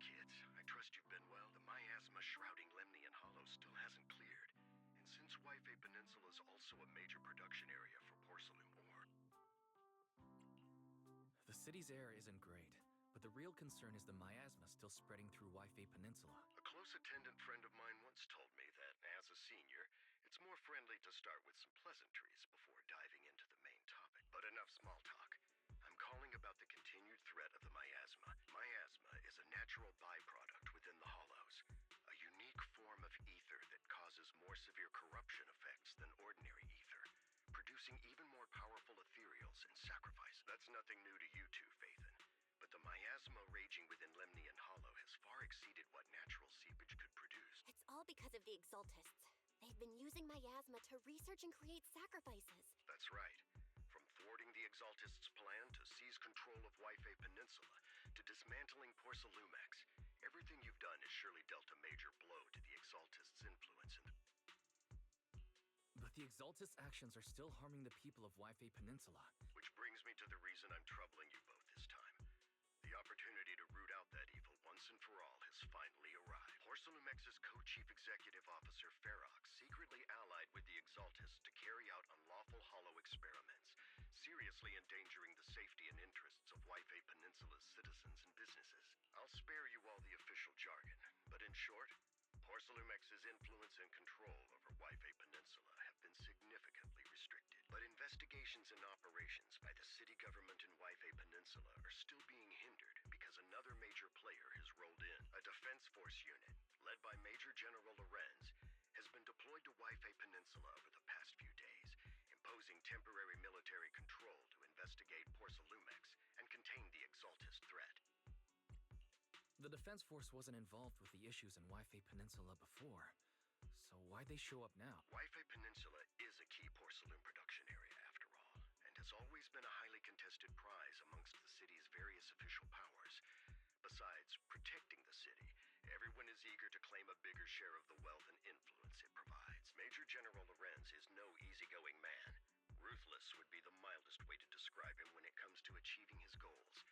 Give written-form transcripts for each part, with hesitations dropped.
kids. I trust you've been well. The miasma shrouding Lemnian Hollow still hasn't cleared. And since Wi-Fi Peninsula is also a major production area for porcelain ore. The city's air isn't great, but the real concern is the miasma still spreading through Wi-Fi Peninsula. A close attendant friend of mine once told me that, as a senior, it's more friendly to start with some pleasantries before diving into the main topic. But enough small talk. I'm calling about the continued threat of the miasma. Miasma is a natural byproduct within the hollows. A unique form of ether that causes more severe corruption effects than ordinary ether, producing even more powerful ethereals and sacrifice. That's nothing new to you two, Phaethon. But the miasma raging within Lemnian Hollow has far exceeded what natural seepage could produce. It's all because of the Exaltists. They've been using miasma to research and create sacrifices. That's right. From thwarting the Exaltists' plan to seize control of Wi-Fi Peninsula to dismantling Porcelumex, everything you've done has surely dealt a major blow to the Exaltists' influence in the... But the Exaltists' actions are still harming the people of Wi-Fi Peninsula. Which brings me to the reason I'm troubling you both this time. The opportunity to root out that evil once and for all has finally arrived. Porcelumex's co-chief executive officer, Ferox, secretly allied with the Exaltists to carry out unlawful hollow experiments, seriously endangering the safety and interests of Wi-Fi Peninsula's citizens and businesses. I'll spare you all the official jargon, but in short, Porcelumex's influence and control over Wi-Fi Peninsula have been significantly restricted. But investigations and operations by the city government in Wi-Fi Peninsula are still being hindered because another major player has rolled in. A defense force unit, led by Major General Lorenz, has been deployed to Wi-Fi Peninsula over the past few days, imposing temporary military control to investigate Porcelumex and contain the Exaltist threat. The Defense Force wasn't involved with the issues in Wi-Fi Peninsula before, so why'd they show up now? Wi-Fi Peninsula is a key porcelain production area after all, and has always been a highly contested prize amongst the city's various official powers. Besides protecting the city, everyone is eager to claim a bigger share of the wealth and influence it provides. Major General Lorenz is no easygoing man. Ruthless would be the mildest way to describe him when it comes to achieving his goals.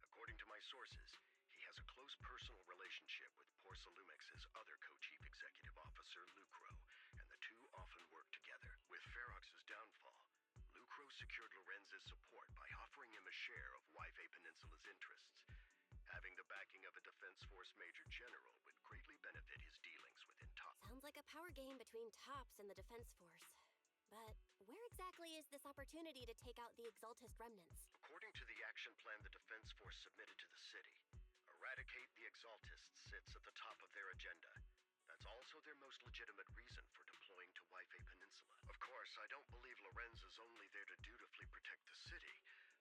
According to my sources, he has a close personal relationship with Porcelumex's other co-chief executive officer, Lucro, and the two often work together. With Ferox's downfall, Lucro secured Lorenz's support by offering him a share of Wi-Fi Peninsula's interests. Having the backing of a Defense Force Major General would greatly benefit his dealings within TOP. Sounds like a power game between TOPS and the Defense Force. But where exactly is this opportunity to take out the Exaltist remnants? According to the action plan the Defense Force submitted to the city, eradicate the Exaltists sits at the top of their agenda. That's also their most legitimate reason for deploying to Wi-Fi Peninsula. Of course, I don't believe Lorenz is only there to dutifully protect the city,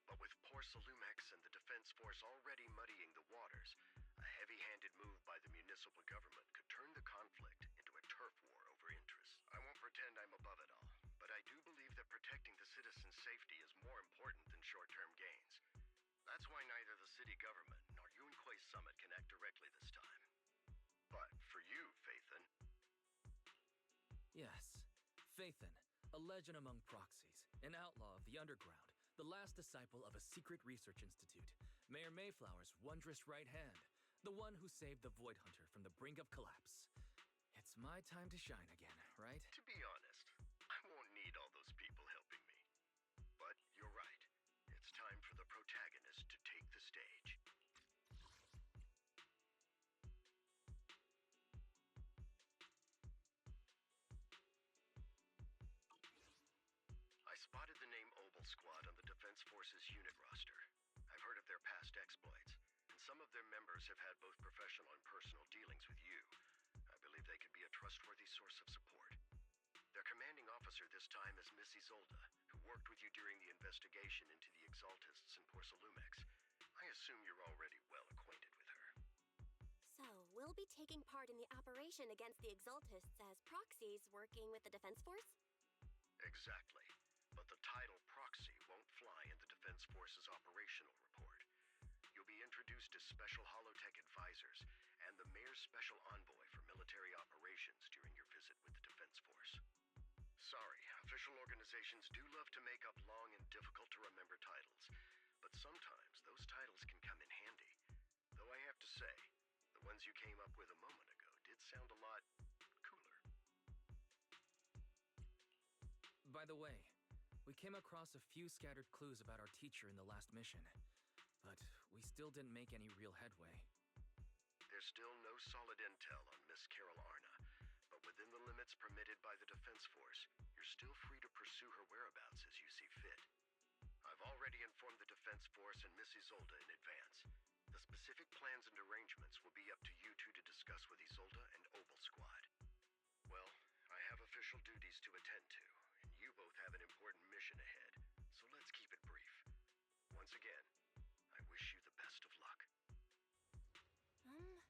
but with Porcelumex and the Defense Force already muddying the waters, a heavy-handed move by the municipal government could turn the conflict into a turf war over interests. I won't pretend I'm above it all, but I do believe that protecting the citizens' safety is more important than short-term gains. That's why neither the city government nor Yunqua's summit can act directly this time. But for you, Phaethon... Yes, Phaethon, a legend among proxies, an outlaw of the underground, the last disciple of a secret research institute, Mayor Mayflower's wondrous right hand, the one who saved the Void Hunter from the brink of collapse. It's my time to shine again, right? To be honest, I won't need all those people helping me. But you're right. It's time for the protagonist to take the stage. I spotted the name Obel Squad on the Defense Force's unit roster. I've heard of their past exploits, and some of their members have had both professional and personal dealings with you. I believe they could be a trustworthy source of support. Their commanding officer this time is Miss Isolda, who worked with you during the investigation into the Exaltists in Porcelumex. I assume you're already well acquainted with her. So, we'll be taking part in the operation against the Exaltists as proxies working with the Defense Force? Exactly. But the title proxy won't fly in the Defense Force's operational report. You'll be introduced as Special Holotech Advisors and the Mayor's Special Envoy for Military Operations during your visit with the Defense Force. Sorry, official organizations do love to make up long and difficult-to-remember titles, but sometimes those titles can come in handy. Though I have to say, the you came up with a moment ago did sound a lot cooler. By the way, we came across a few scattered clues about our teacher in the last mission, but we still didn't make any real headway. There's still no solid intel on Miss Carol Arna, but within the limits permitted by the Defense Force, you're still free to pursue her whereabouts as you see fit. I've already informed the Defense Force and Miss Isolde in advance. The specific plans and arrangements will be up to you two to discuss with Isolde and Obel Squad. Well, I have official duties to attend to, and you both have an important mission ahead, so let's keep it brief. Once again, I wish you the best of luck. Um,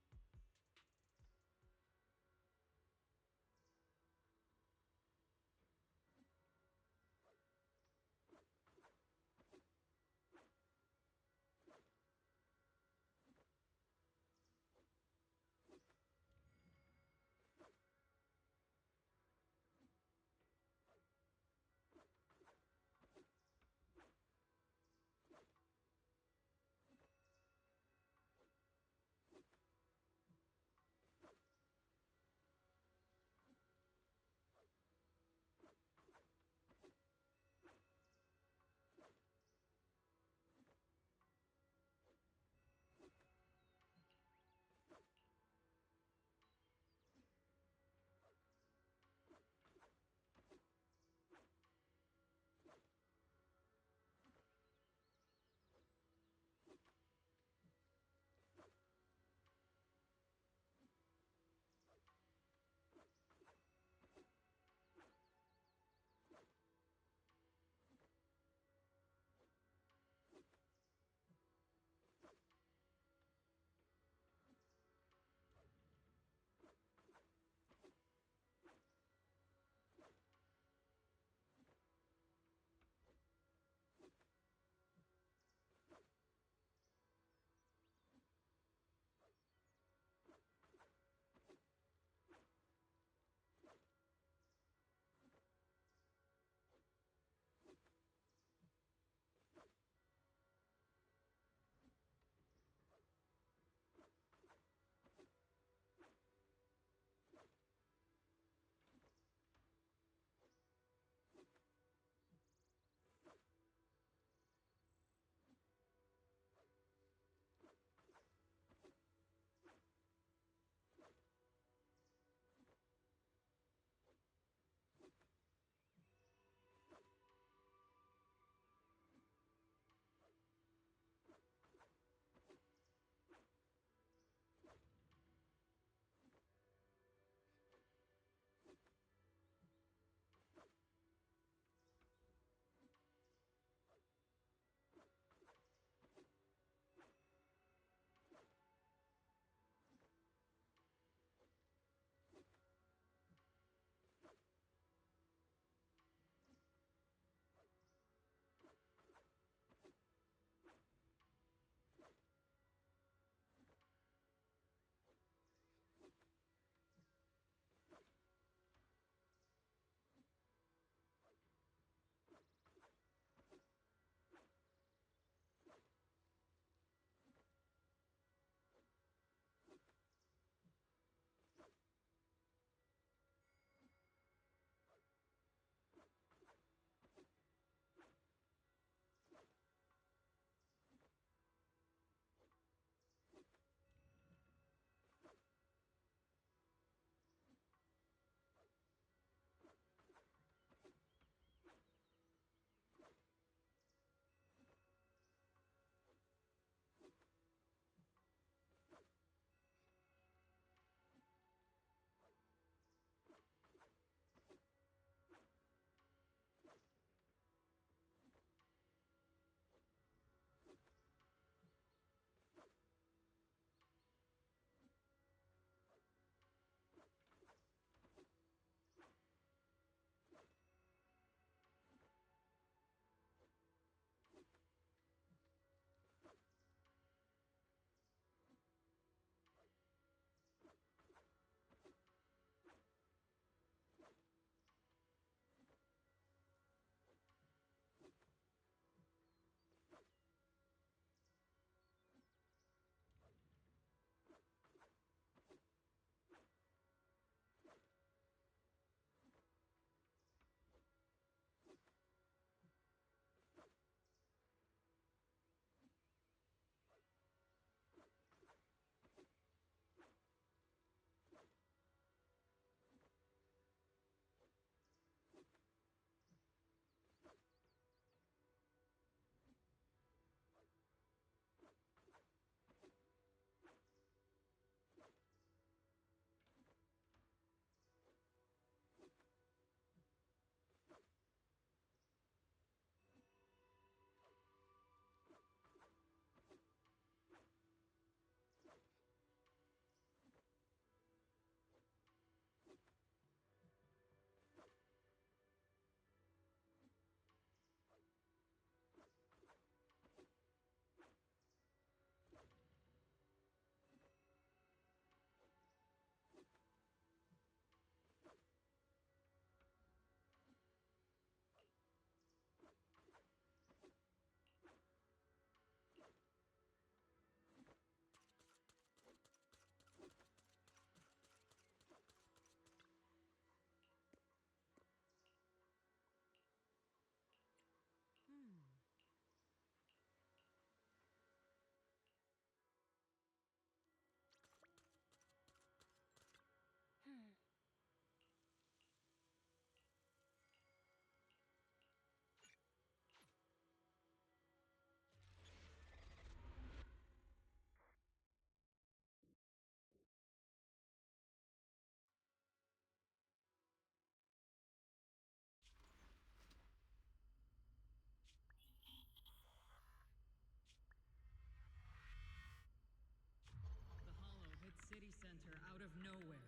nowhere.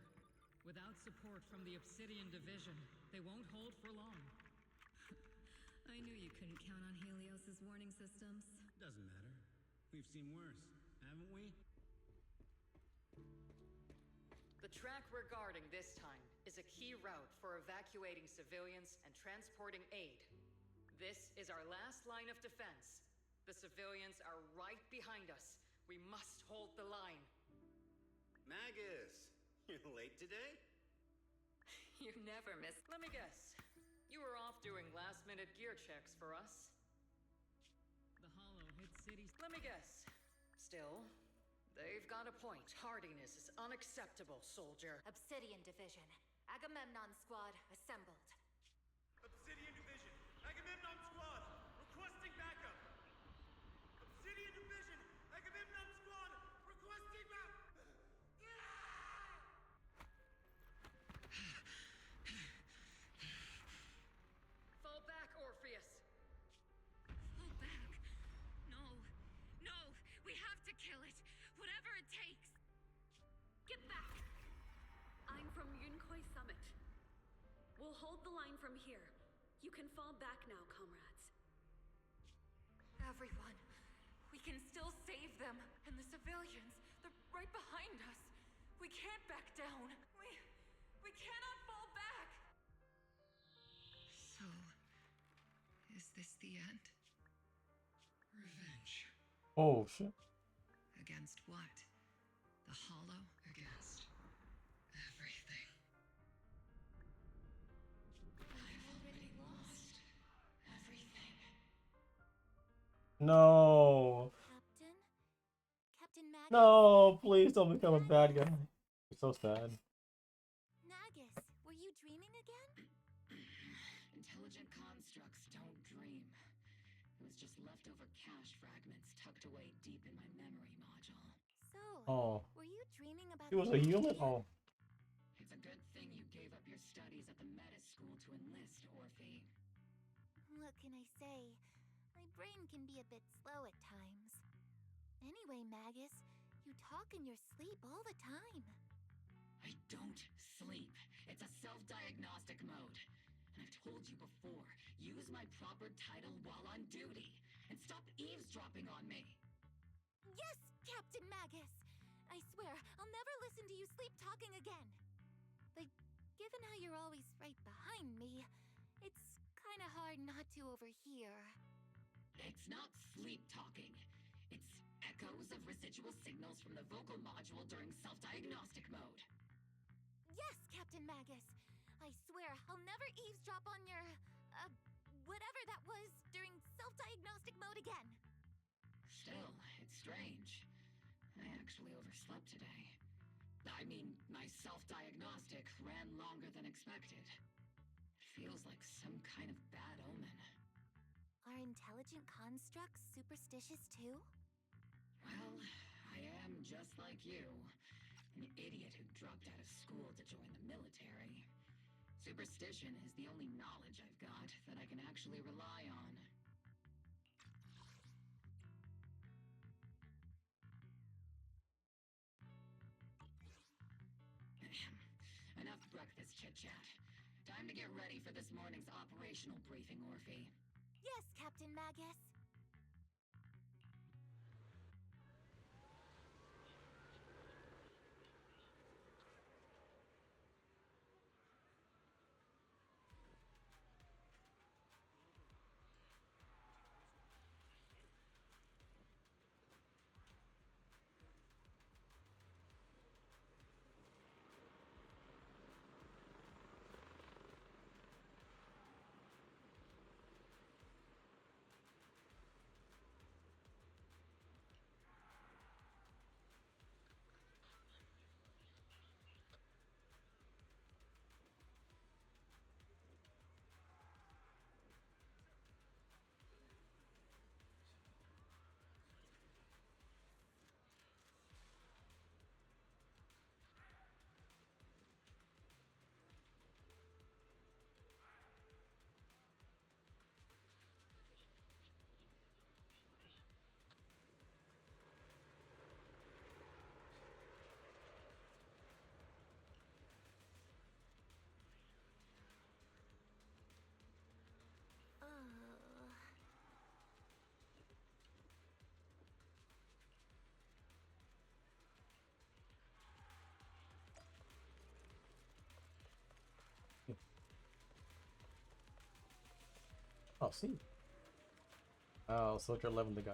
Without support from the Obsidian Division, they won't hold for long. I knew you couldn't count on Helios's warning systems. Doesn't matter. We've seen worse, haven't we? The track we're guarding this time is a key route for evacuating civilians and transporting aid. This is our last line of defense. The civilians are right behind us. We must hold the line. Magus, you're late today? You never miss. Let me guess. You were off doing last-minute gear checks for us. The Hollow hit cities. Let me guess. Still, they've got a point. Hardiness is unacceptable, soldier. Obsidian Division. Agamemnon Squad assembled. Obsidian Division, Agamemnon Squad, requesting backup. Obsidian Division, Agamemnon Squad, requesting backup. Fall back, Orpheus. Fall back. No. No. We have to kill it. Whatever it takes. Get back! I'm from Yunkoi Summit. We'll hold the line from here. You can fall back now, comrades. Everyone. We can still save them. And the civilians, they're right behind us. We can't back down. We cannot fall back. So, is this the end? Revenge. Oh shit. Against what? The Hollow? Against everything. I've already lost everything. No. Captain? Captain Magus? No, please don't become a bad guy. It's so sad. Magus, were you dreaming again? Intelligent constructs don't dream. It was just leftover cache fragments tucked away deep in my memory module. So, Oh. were you dreaming about... He was a human? Oh. It's a good thing you gave up your studies at the MSQ to enlist, Orphe. What can I say? My brain can be a bit slow at times. Anyway, Magus, you talk in your sleep all the time. I don't sleep. It's a self-diagnostic mode. And I've told you before, use my proper title while on duty. And stop eavesdropping on me. Yes, Captain Magus! I swear, I'll never listen to you sleep talking again. But given how you're always right behind me, it's kinda hard not to overhear. It's not sleep talking. It's echoes of residual signals from the vocal module during self-diagnostic mode. Yes, Captain Magus! I swear, I'll never eavesdrop on your, whatever that was during self-diagnostic mode again. Still, it's strange. I actually overslept today. I mean, my self-diagnostic ran longer than expected. It feels like some kind of bad omen. Are intelligent constructs superstitious too? Well, I am just like you. An idiot who dropped out of school to join the military. Superstition is the only knowledge I've got that I can actually rely on. Enough breakfast chit-chat. Time to get ready for this morning's operational briefing, Orphe. Yes, Captain Magus. Oh, see. Oh, Soldier 11 the guy.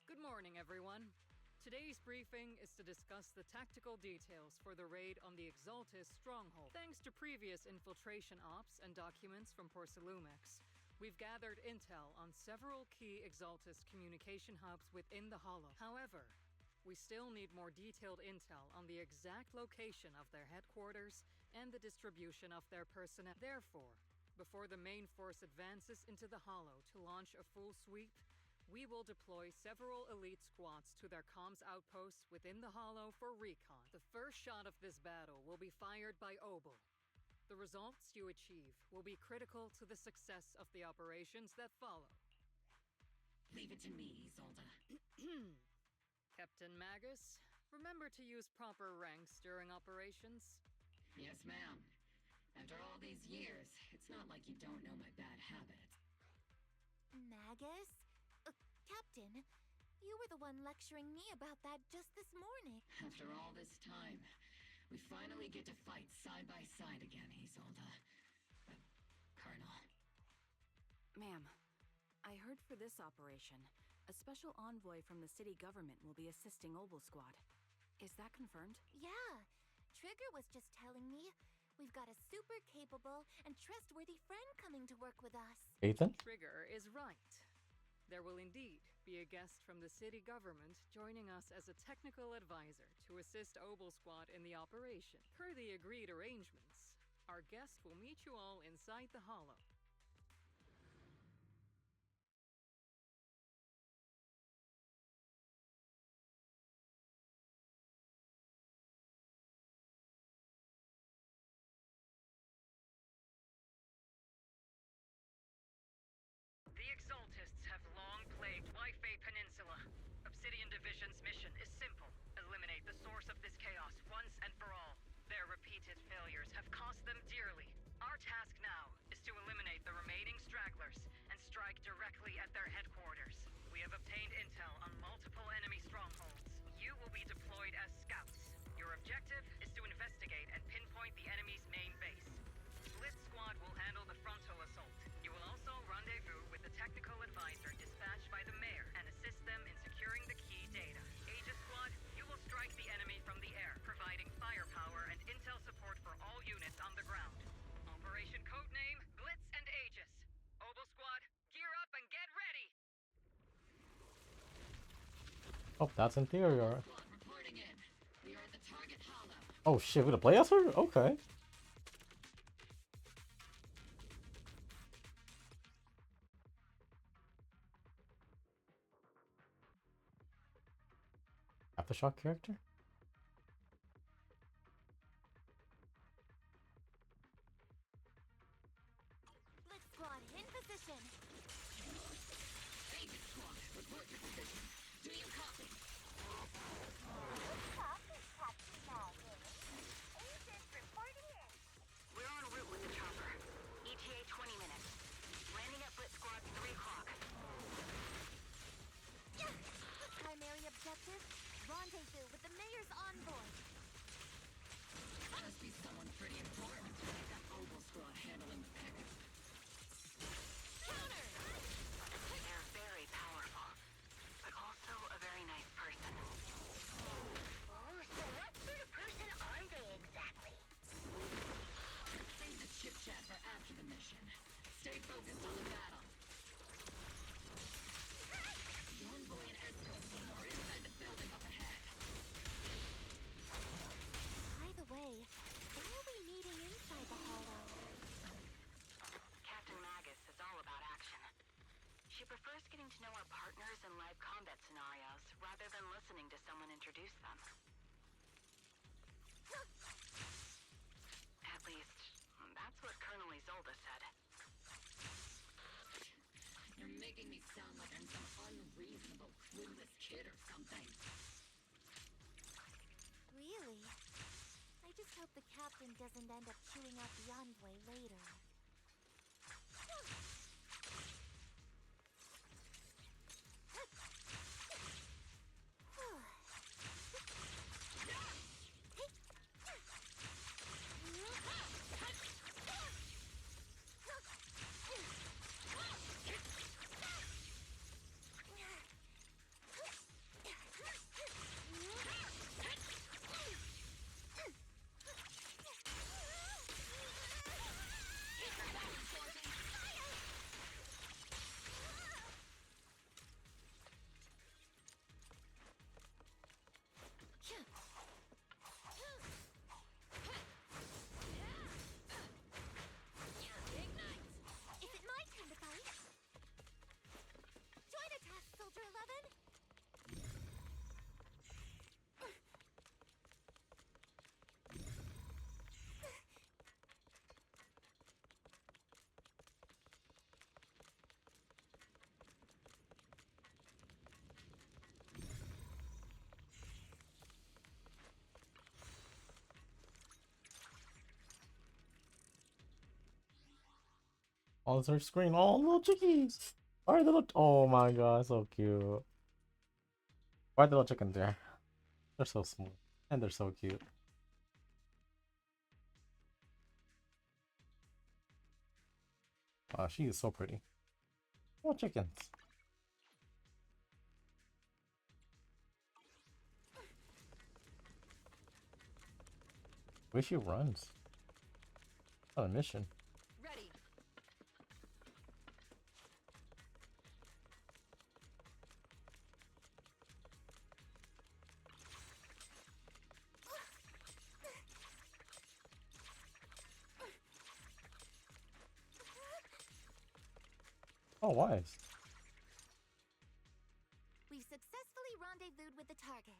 Good morning, everyone. Today's briefing is to discuss the tactical details for the raid on the Exaltis stronghold. Thanks to previous infiltration ops and documents from Porcelumex, we've gathered intel on several key Exaltis communication hubs within the Hollow. However, we still need more detailed intel on the exact location of their headquarters and the distribution of their personnel. Therefore, before the main force advances into the Hollow to launch a full sweep, we will deploy several elite squads to their comms outposts within the Hollow for recon. The first shot of this battle will be fired by Obel. The results you achieve will be critical to the success of the operations that follow. Leave it to me, Isolde. Captain Magus, remember to use proper ranks during operations? Yes, ma'am. After all these years, it's not like you don't know my bad habits. Magus? Captain, you were the one lecturing me about that just this morning. After all this time, we finally get to fight side by side again, Isolde. Colonel. Ma'am, I heard for this operation, a special envoy from the city government will be assisting Obel Squad. Is that confirmed? Yeah, Trigger was just telling me we've got a super capable and trustworthy friend coming to work with us. Ethan? Trigger is right. There will indeed be a guest from the city government joining us as a technical advisor to assist Obel Squad in the operation. Per the agreed arrangements, our guest will meet you all inside the Hollow. The Exaltists have long plagued Waifei Peninsula. Obsidian Division's mission is simple. Eliminate the source of this chaos once and for all. Their repeated failures have cost them dearly. Our task now is to eliminate the remaining stragglers and strike directly at their headquarters. We have obtained intel on multiple enemy strongholds. You will be deployed as scouts. Your objective is to investigate and pinpoint the enemy's main base. Blitz Squad will handle the frontal assault. You will also rendezvous with the technical advisor dispatched by the mayor and assist them in securing the key data. Aegis Squad, you will strike the enemy from the air, providing firepower and intel support for all units on the ground. Operation codename Blitz and Aegis. Obel Squad, gear up and get ready! Oh, that's Interior. Squad reporting in. We are at the target hollow. Oh shit, we're gonna play as her? Okay. Aftershock character? Blitz Squad in position. Aegis Squad, report your position. Do you copy? Copy, Captain Magus. Aegis reporting in. We're en route with the chopper. ETA 20 minutes. Landing at Blitz Squad 3 o'clock. Yeah. Primary objective, rendezvous with the mayor getting to know our partners in live combat scenarios rather than listening to someone introduce them. At least, that's what Colonel Isolde said. You're making me sound like I'm some unreasonable, clueless kid or something. Really? I just hope the captain doesn't end up chewing out the envoy later. Is it my turn to fight? Join a task, Soldier 11! On their screen, oh, little chickies! Why are they little? Oh my god, so cute. Why are the little chickens there? They're so smooth and they're so cute. Wow, she is so pretty. Oh, chickens. Where she runs. On a mission. Ready. Oh, wise. We've successfully rendezvoused with the target.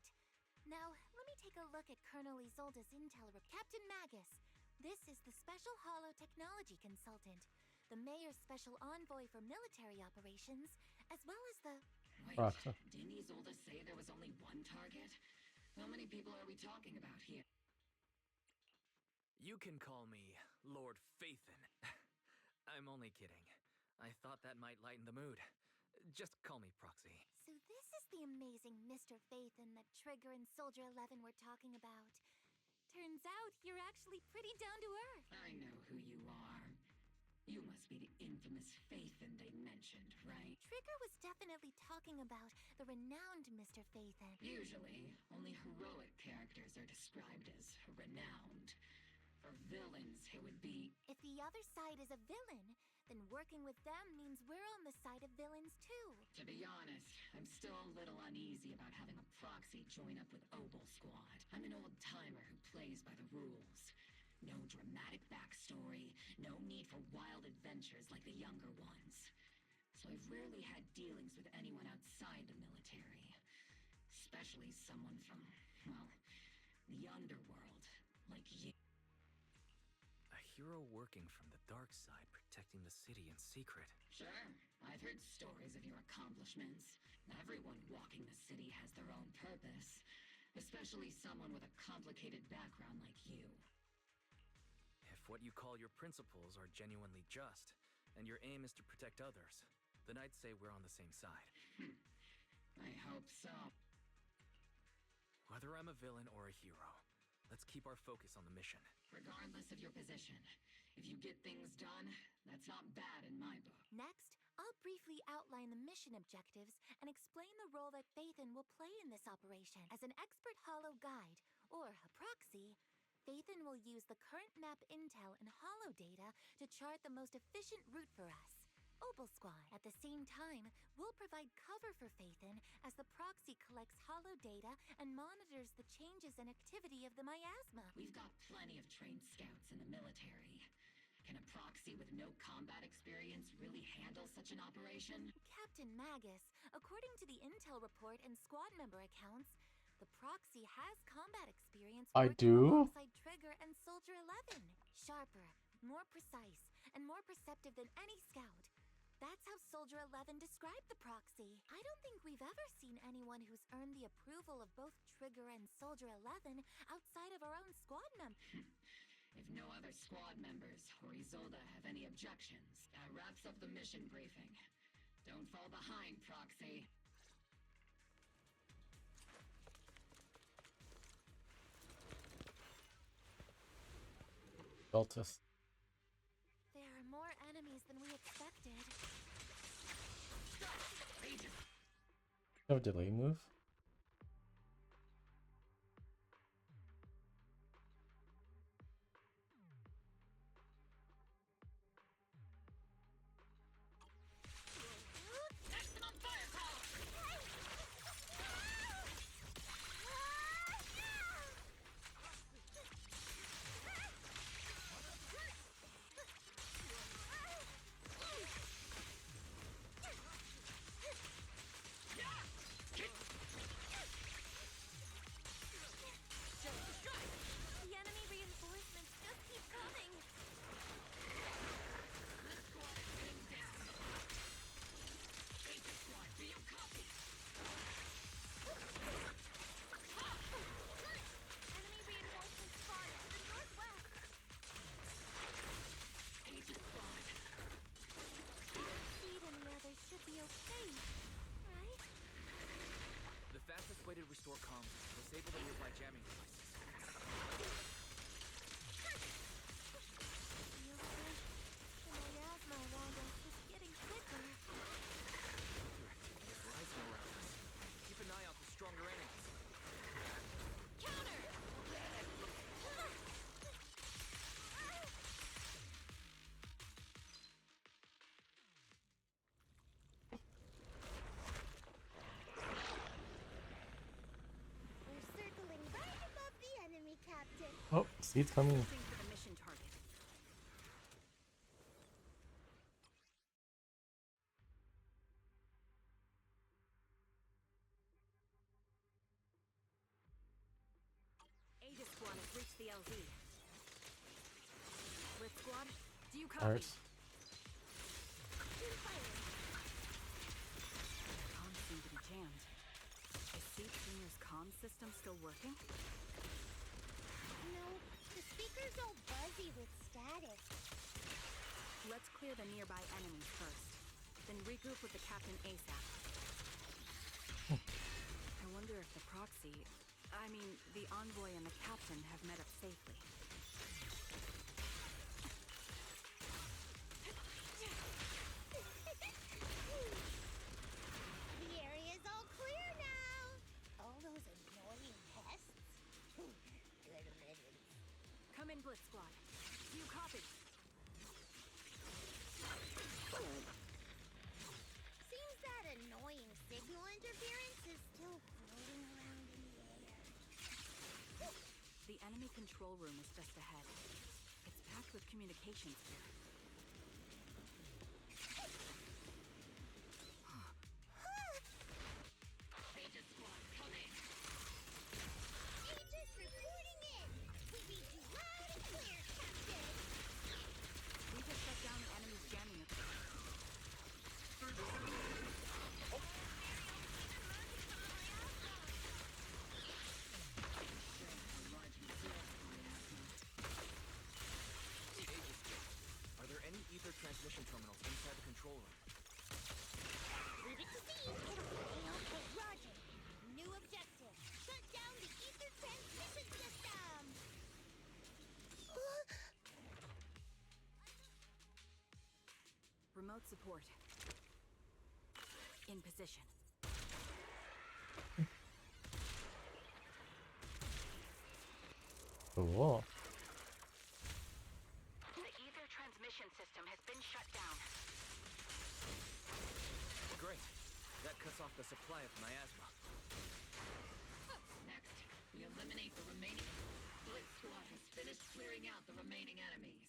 Now, let me take a look at Colonel Isolde's intel report. Captain Magus, this is the Special Hollow Technology Consultant, the Mayor's Special Envoy for Military Operations, as well as the... Wait, didn't Isolde say there was only one target? How many people are we talking about here? You can call me Lord Phaethon. I'm only kidding. I thought that might lighten the mood. Just call me Proxy. So this is the amazing Mr. Phaethon that Trigger and Soldier 11 were talking about. Turns out you're actually pretty down to earth. I know who you are. You must be the infamous Phaethon they mentioned, right? Trigger was definitely talking about the renowned Mr. Phaethon. Usually, only heroic characters are described as renowned. For villains, it would be... If the other side is a villain, then working with them means we're on the side of villains too. To be honest, I'm still a little uneasy about having a proxy join up with Obel Squad. I'm an old-timer who plays by the rules. No dramatic backstory, no need for wild adventures like the younger ones. So I've rarely had dealings with anyone outside the military. Especially someone from, well, the underworld, like you. A hero working from the dark side, protecting the city in secret. Sure, I've heard stories of your accomplishments. Everyone walking the city has their own purpose. Especially someone with a complicated background like you. If what you call your principles are genuinely just, and your aim is to protect others, then I'd say we're on the same side. I hope so. Whether I'm a villain or a hero, let's keep our focus on the mission. Regardless of your position, if you get things done, that's not bad in my book. Next, I'll briefly outline the mission objectives and explain the role that Phaethon will play in this operation. As an expert Hollow guide, or a proxy, Phaethon will use the current map intel and Hollow data to chart the most efficient route for us, Obel Squad. At the same time, we'll provide cover for Phaethon as the proxy collects Hollow data and monitors the changes and activity of the miasma. We've got plenty of trained scouts in the military. Can a proxy with no combat experience really handle such an operation? Captain Magus, according to the intel report and squad member accounts, the proxy has combat experience I working do? alongside Trigger and Soldier 11. Sharper, more precise, and more perceptive than any scout. That's how Soldier 11 described the proxy. I don't think we've ever seen anyone who's earned the approval of both Trigger and Soldier 11 outside of our own squad members. If no other squad members or Isolde have any objections, that wraps up the mission briefing. Don't fall behind, Proxy. Beltus. There are more enemies than we expected. No delay move. The enemy reinforcements just keep coming. Enemy reinforcements spotted to the northwest. Speed and the others should be okay, right? The fastest way to restore comms is to disable the nearby jamming devices. Feels like the miasma around us is getting thicker. Your activity is rising around us. Keep an eye out for stronger enemies. Counter! We're circling right above the enemy, Captain. Oh, see it's coming. Looking for the mission target. Aegis Squad has reached the LZ. Blitz Squad, do you copy? Alright. Comms seem to be jammed. Is Seed Junior's comm system still working? No, the speaker's all buzzy with static. Let's clear the nearby enemies first, then regroup with the captain ASAP. I wonder if the proxy, the envoy and the captain have met up safely. The area's all clear now. All those annoying pests? Good riddance. Come in, Blitz Squad. Do you copy? Seems that annoying signal interference is still floating around in the air. The enemy control room is just ahead. It's packed with communications gear. Aegis Squad, come in! Aegis reporting in. We read you loud and clear, Captain. We just shut down the enemy's jamming equipment. Aegis Gate. Are there any ether transmission terminals inside the control room? Leave it to me. Okay, roger. New objective. Shut down the ether transmission system. Remote support. In position. Cool. The ether transmission system has been shut down. Great. That cuts off the supply of miasma. Next, we eliminate the remaining... Blitz Squad has finished clearing out the remaining enemies.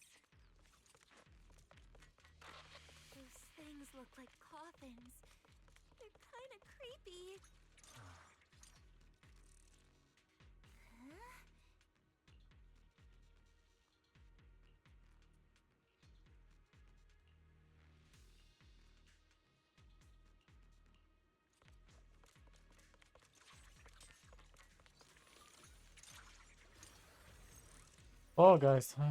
look like coffins. They're kind of creepy. Huh? Oh, guys. The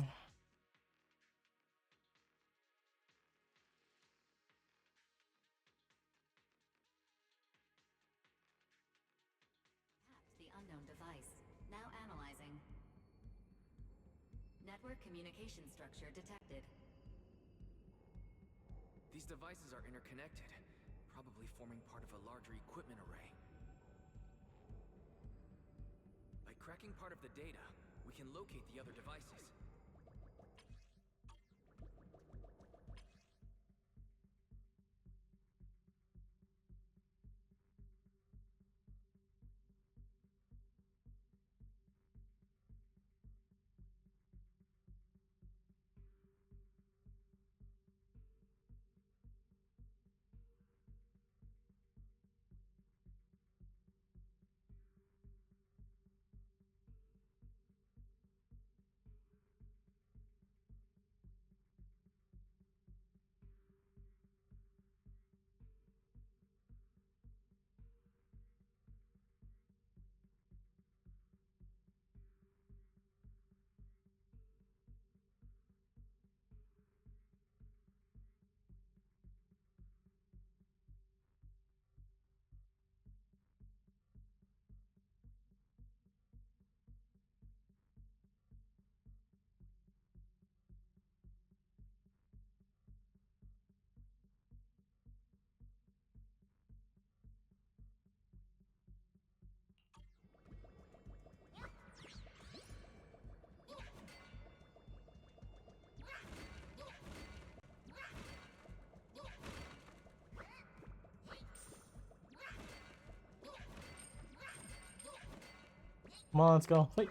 unknown device. Now analyzing. Network communication structure detected. These devices are interconnected, probably forming part of a larger equipment array. By cracking part of the data, we can locate the other devices. Come on, let's go. Wait.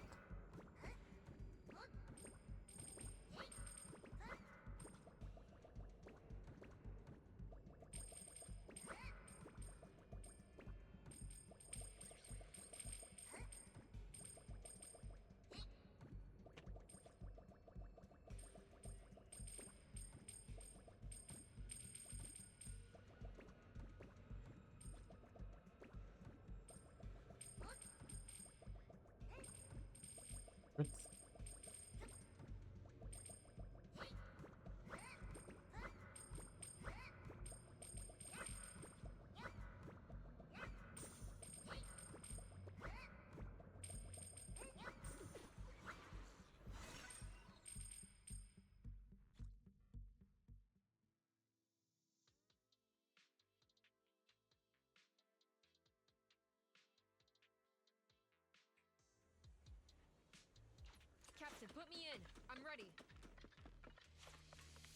Captain, put me in. I'm ready.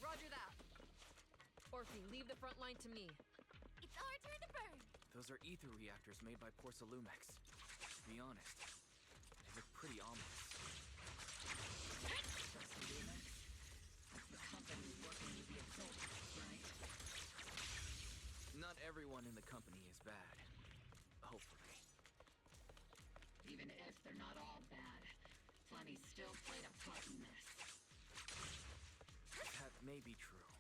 Roger that. Orphe, leave the front line to me. It's our turn to burn. Those are ether reactors made by Porcelumex. To be honest, they look pretty ominous. Porcelumex? That's the company working with the Exalted, right? Not everyone in the company is bad. Hopefully. Even if they're not all bad, Funny still played a part in this. That may be true,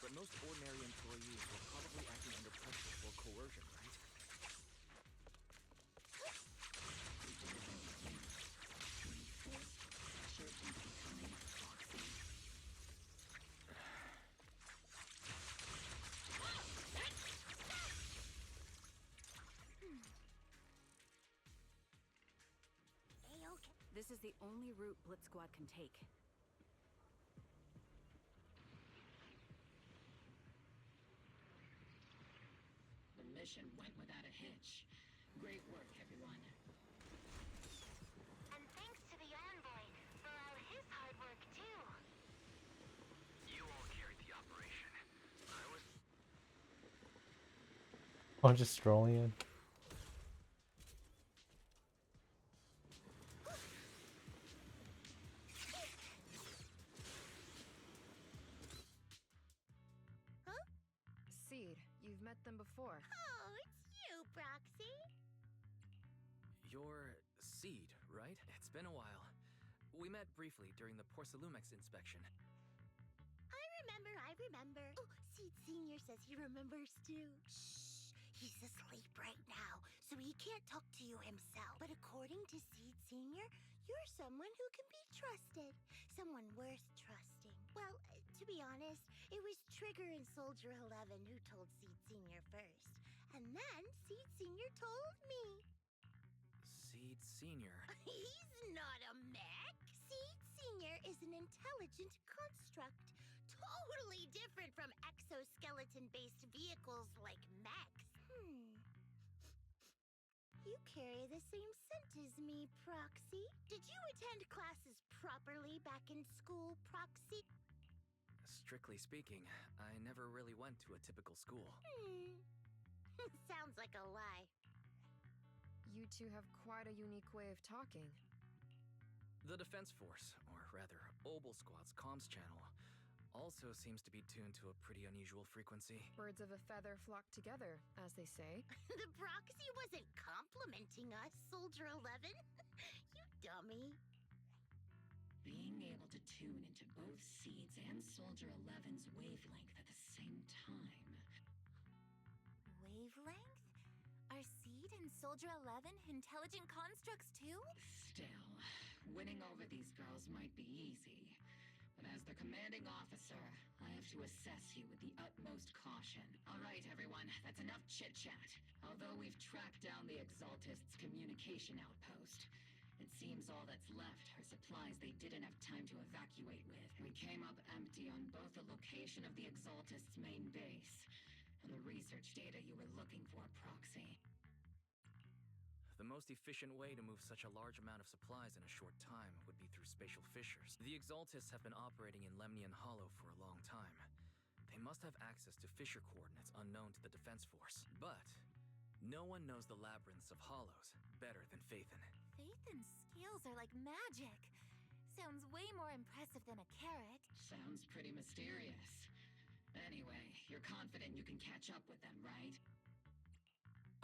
but most ordinary employees were probably acting under pressure or coercion, right? This is the only route Blitz Squad can take. The mission went without a hitch. Great work, everyone. And thanks to the envoy for all his hard work, too. You all carried the operation. I was... I'm just strolling in. See, We've met them before. Oh, it's you, Proxy. You're Seed, right? It's been a while. We met briefly during the Porcelumex inspection. I remember. Oh, Seed Senior says he remembers too. Shh, he's asleep right now, so he can't talk to you himself. But according to Seed Senior, you're someone who can be trusted. Someone worth trusting. Well, to be honest, it was Trigger and Soldier 11 who told Seed Senior first. And then Seed Senior told me. Seed Senior? He's not a mech. Seed Senior is an intelligent construct. Totally different from exoskeleton-based vehicles like mechs. You carry the same scent as me, Proxy. Did you attend classes properly back in school, Proxy? Strictly speaking, I never really went to a typical school. Sounds like a lie. You two have quite a unique way of talking. The Defense Force, or rather, Obel Squad's comms channel, also seems to be tuned to a pretty unusual frequency. Birds of a feather flock together, as they say. The Proxy wasn't complimenting us, Soldier 11. You dummy. Being able to tune into both Seeds and Soldier 11's wavelength at the same time. Wavelength? Are Seed and Soldier 11 intelligent constructs too? Still, winning over these girls might be easy. But as their commanding officer, I have to assess you with the utmost caution. All right, everyone, that's enough chit-chat. Although we've tracked down the Exaltists' communication outpost, it seems all that's left are supplies they didn't have time to evacuate with. We came up empty on both the location of the Exaltists' main base and the research data you were looking for, Proxy. The most efficient way to move such a large amount of supplies in a short time would be through spatial fissures. The Exaltists have been operating in Lemnian Hollow for a long time. They must have access to fissure coordinates unknown to the Defense Force. But no one knows the labyrinths of hollows better than Phaethon. Phaethon's skills are like magic. Sounds way more impressive than a carrot. Sounds pretty mysterious. Anyway, you're confident you can catch up with them, right?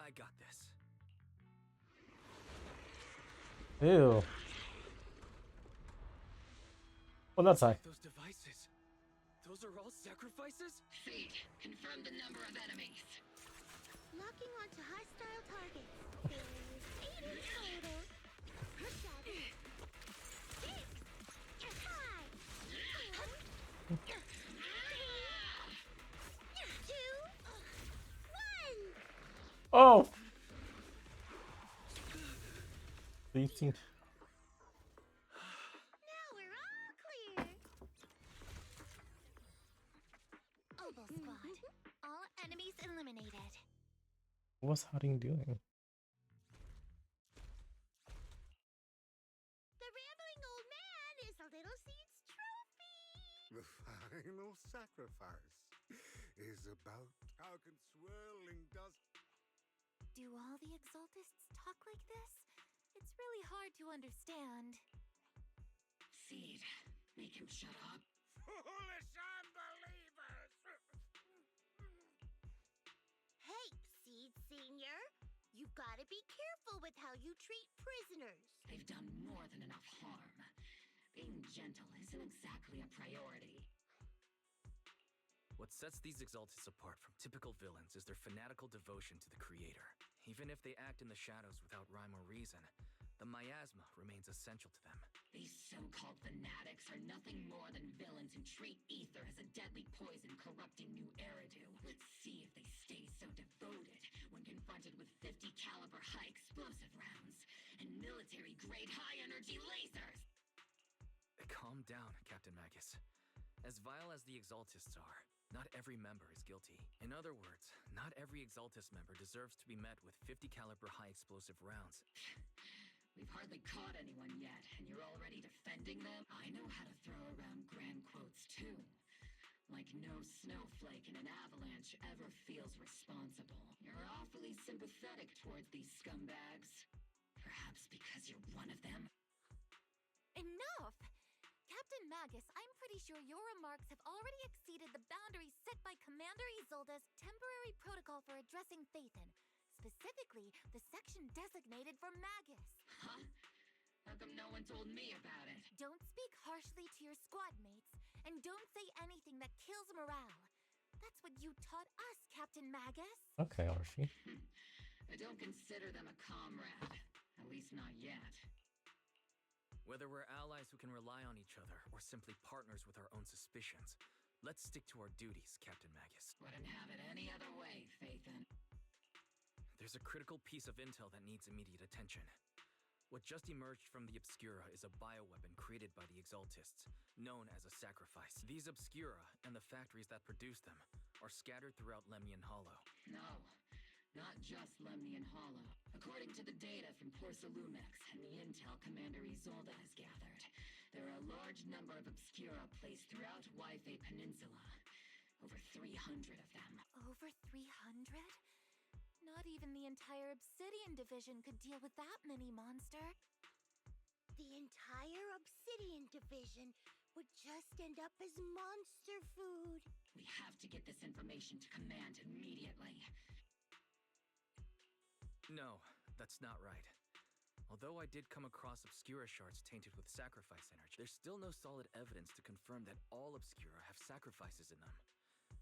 I got this. Ew. On that side. Those devices. Those are all sacrifices? Seed, confirm the number of enemies. Locking onto hostile targets. There's 8 in total. 7, 6, 5, 4, 3, 2, 1. Oh! 18. Now we're all clear. Obel Squad. All enemies eliminated. What's Harding doing? The rambling old man is a little Seed's trophy. The final sacrifice is about talking swirling dust. Do all the Exaltists talk like this? It's really hard to understand. Seed, make him shut up. Foolish unbelievers! Hey, Seed Senior. You've got to be careful with how you treat prisoners. They've done more than enough harm. Being gentle isn't exactly a priority. What sets these Exaltists apart from typical villains is their fanatical devotion to the Creator. Even if they act in the shadows without rhyme or reason, the miasma remains essential to them. These so-called fanatics are nothing more than villains who treat ether as a deadly poison corrupting new Eridu. Let's see if they stay so devoted when confronted with 50 caliber high explosive rounds and military-grade high-energy lasers! Calm down, Captain Magus. As vile as the Exaltists are, not every member is guilty. In other words, not every Exaltist member deserves to be met with 50 caliber high explosive rounds. We've hardly caught anyone yet, and you're already defending them? I know how to throw around grand quotes too. Like no snowflake in an avalanche ever feels responsible. You're awfully sympathetic towards these scumbags. Perhaps because you're one of them? Enough! Captain Magus, I'm pretty sure your remarks have already exceeded the boundaries set by Commander Isolde's temporary protocol for addressing Phaethon, specifically the section designated for Magus. Huh? How come no one told me about it? Don't speak harshly to your squad mates, and don't say anything that kills morale. That's what you taught us, Captain Magus. Okay, Archie. I don't consider them a comrade. At least not yet. Whether we're allies who can rely on each other or simply partners with our own suspicions, let's stick to our duties, Captain Magus. Wouldn't have it any other way, Phaethon. There's a critical piece of intel that needs immediate attention. What just emerged from the Obscura is a bioweapon created by the Exaltists, known as a sacrifice. These Obscura, and the factories that produce them, are scattered throughout Lemnian Hollow. No, not just Lemnian Hollow. According to the data from Porcelumex and the intel Commander Isolde has gathered, there are a large number of Obscura placed throughout Wi-Fi Peninsula. Over 300 of them. Over 300? Not even the entire Obsidian Division could deal with that many, monster. The entire Obsidian Division would just end up as monster food. We have to get this information to Command immediately. No, that's not right. Although I did come across Obscura shards tainted with sacrifice energy, there's still no solid evidence to confirm that all Obscura have sacrifices in them.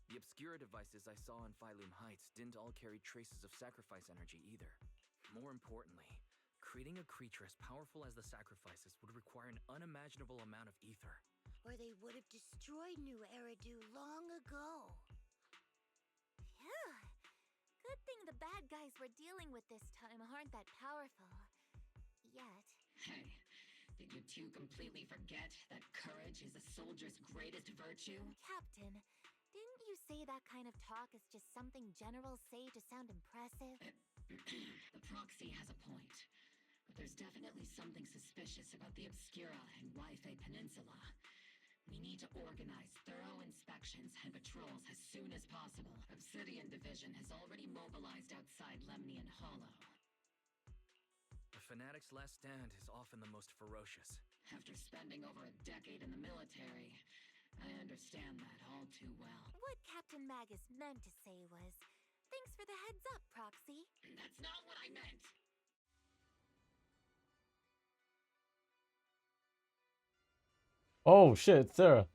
The Obscura devices I saw in Phylum Heights didn't all carry traces of sacrifice energy either. More importantly, creating a creature as powerful as the sacrifices would require an unimaginable amount of ether. Or they would have destroyed New Eridu long ago. Phew. Good thing the bad guys we're dealing with this time aren't that powerful. Yet. Hey, did you two completely forget that courage is a soldier's greatest virtue? Captain, didn't you say that kind of talk is just something generals say to sound impressive? The proxy has a point. But there's definitely something suspicious about the Obscura and Wi-Fi Peninsula. We need to organize thorough inspections and patrols as soon as possible. Obsidian Division has already mobilized outside Lemnian Hollow. The Fanatic's last stand is often the most ferocious. After spending over a decade in the military, I understand that all too well. What Captain Magus meant to say was, thanks for the heads up, Proxy. That's not what I meant! Oh shit, Sarah.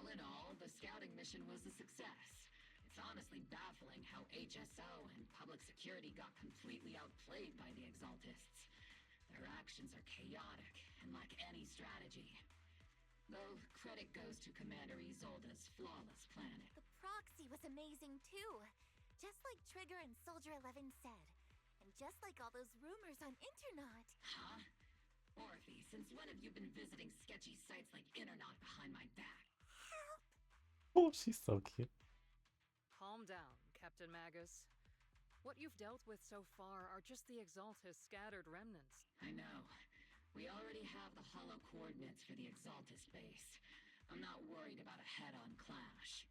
All in all, the scouting mission was a success. It's honestly baffling how HSO and public security got completely outplayed by the Exaltists. Their actions are chaotic and lack any strategy. Though credit goes to Commander Isolde's flawless planet. The proxy was amazing too. Just like Trigger and Soldier 11 said. And just like all those rumors on Internaut. Huh? Orphe, since when have you been visiting sketchy sites like Internaut behind my back? Oh, she's so cute. Calm down, Captain Magus. What you've dealt with so far are just the Exaltus scattered remnants. I know. We already have the hollow coordinates for the Exaltus base. I'm not worried about a head-on clash.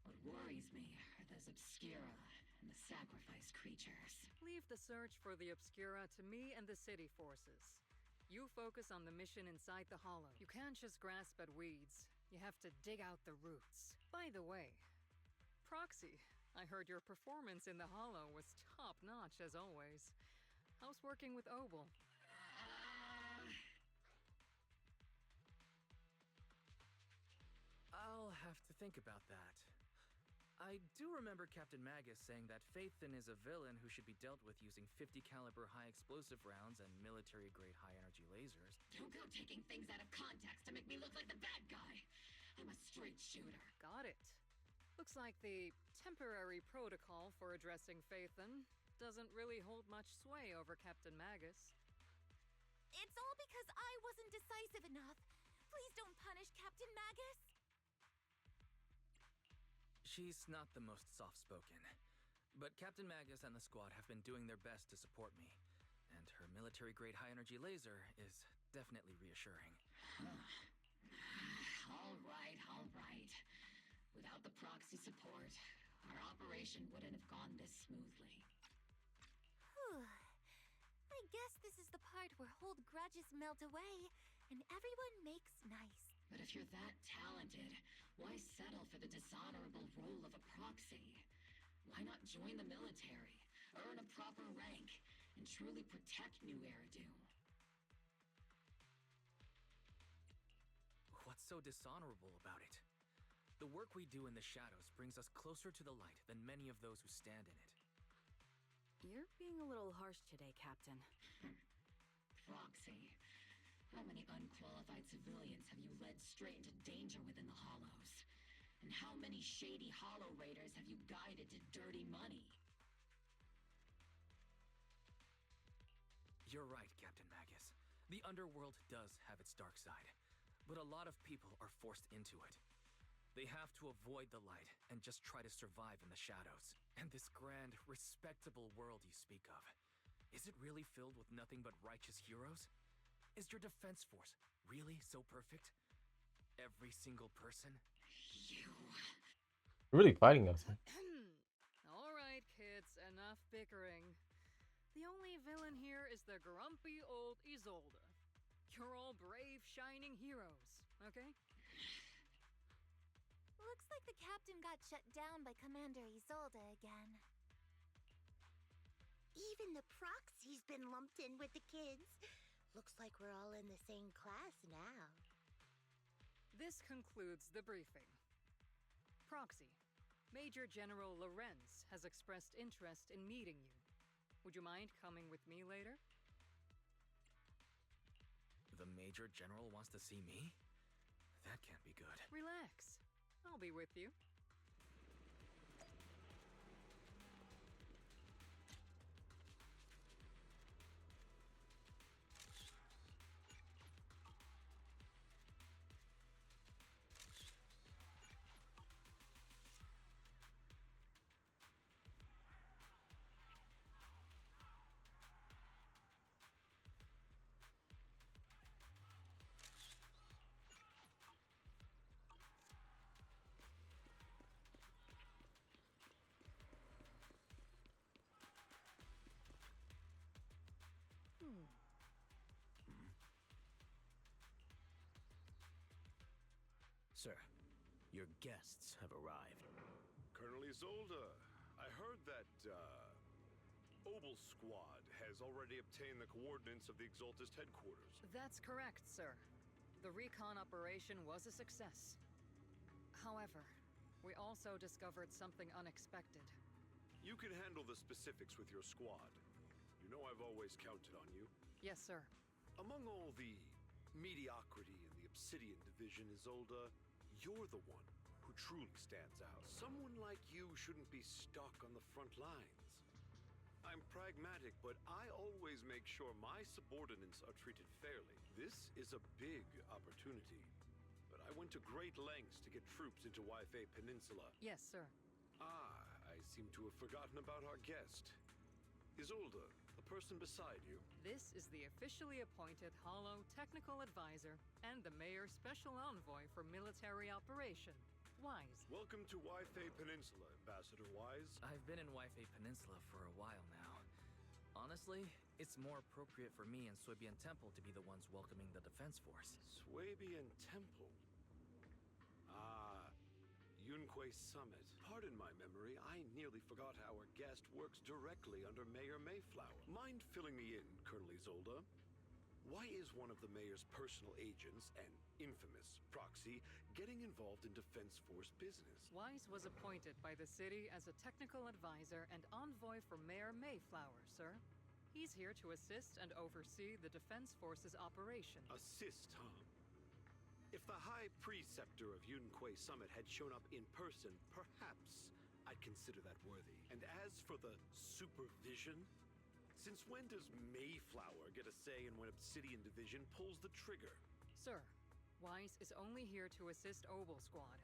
What worries me are those Obscura and the sacrifice creatures. Leave the search for the Obscura to me and the city forces. You focus on the mission inside the Hollow. You can't just grasp at weeds. You have to dig out the roots. By the way, Proxy, I heard your performance in the Hollow was top-notch as always. How's working with Obel? I'll have to think about that. I do remember Captain Magus saying that Phaethon is a villain who should be dealt with using 50 caliber high explosive rounds and military-grade high-energy lasers. Don't go taking things out of context to make me look like the bad guy. I'm a straight shooter. Got it. Looks like the temporary protocol for addressing Phaethon doesn't really hold much sway over Captain Magus. It's all because I wasn't decisive enough. Please don't punish Captain Magus. She's not the most soft-spoken, but Captain Magus and the squad have been doing their best to support me, and her military-grade high-energy laser is definitely reassuring. All right, all right. Without the proxy support, our operation wouldn't have gone this smoothly. Whew. I guess this is the part where old grudges melt away, and everyone makes nice. But if you're that talented, why settle for the dishonorable role of a proxy? Why not join the military, earn a proper rank, and truly protect New Eridu? What's so dishonorable about it? The work we do in the shadows brings us closer to the light than many of those who stand in it. You're being a little harsh today, Captain. Proxy. How many unqualified civilians have you led straight into danger within the Hollows? And how many shady Hollow Raiders have you guided to dirty money? You're right, Captain Magus. The underworld does have its dark side, but a lot of people are forced into it. They have to avoid the light and just try to survive in the shadows. And this grand, respectable world you speak of, is it really filled with nothing but righteous heroes? Is your defense force really so perfect? Every single person? You're really fighting us. All right, kids, enough bickering. The only villain here is the grumpy old Isolde. You're all brave, shining heroes, okay? Looks like the captain got shut down by Commander Isolde again. Even the proxy's been lumped in with the kids. Looks like we're all in the same class now. This concludes the briefing. Proxy, Major General Lorenz has expressed interest in meeting you. Would you mind coming with me later? The Major General wants to see me? That can't be good. Relax. I'll be with you. Sir, your guests have arrived. Colonel Isolde, I heard that, Obel Squad has already obtained the coordinates of the Exaltist headquarters. That's correct, sir. The recon operation was a success. However, we also discovered something unexpected. You can handle the specifics with your squad. You know I've always counted on you. Yes, sir. Among all the mediocrity in the Obsidian Division, Isolde, you're the one who truly stands out. Someone like you shouldn't be stuck on the front lines. I'm pragmatic, but I always make sure my subordinates are treated fairly. This is a big opportunity, but I went to great lengths to get troops into Waifei Peninsula. Yes, sir. Ah, I seem to have forgotten about our guest. Isolde, the person beside you. This is the officially appointed Hollow Technical Advisor and the Mayor's Special Envoy for Military Operation, Wise. Welcome to Wi-Fi Peninsula, Ambassador Wise. I've been in Wi-Fi Peninsula for a while now. Honestly, it's more appropriate for me and Suebian Temple to be the ones welcoming the Defense Force. Suebian Temple? Ah, Yunque Summit. Pardon my memory, I nearly forgot our guest works directly under Mayor Mayflower. Mind filling me in, Colonel Isolde? Why is one of the mayor's personal agents, an infamous proxy, getting involved in Defense Force business? Wise was appointed by the city as a technical advisor and envoy for Mayor Mayflower, sir. He's here to assist and oversee the Defense Force's operation. Assist, huh? If the High Preceptor of Yunque Summit had shown up in person, perhaps I'd consider that worthy. And as for the supervision, since when does Mayflower get a say in when Obsidian Division pulls the trigger? Sir, Wise is only here to assist Obel Squad.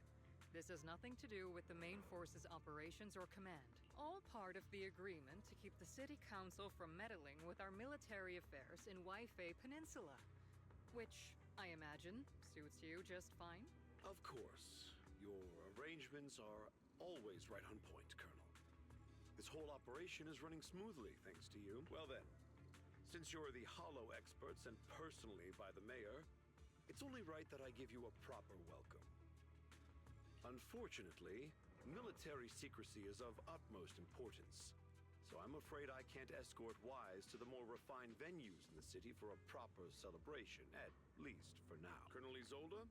This has nothing to do with the main force's operations or command. All part of the agreement to keep the City Council from meddling with our military affairs in Wi-Fi Peninsula. Which, I imagine, suits you just fine? Of course. Your arrangements are always right on point, Colonel. This whole operation is running smoothly, thanks to you. Well then, since you're the Hollow experts and personally by the Mayor, it's only right that I give you a proper welcome. Unfortunately, military secrecy is of utmost importance, so I'm afraid I can't escort Wise to the more refined venues in the city for a proper celebration, at least for now. Colonel Isolde,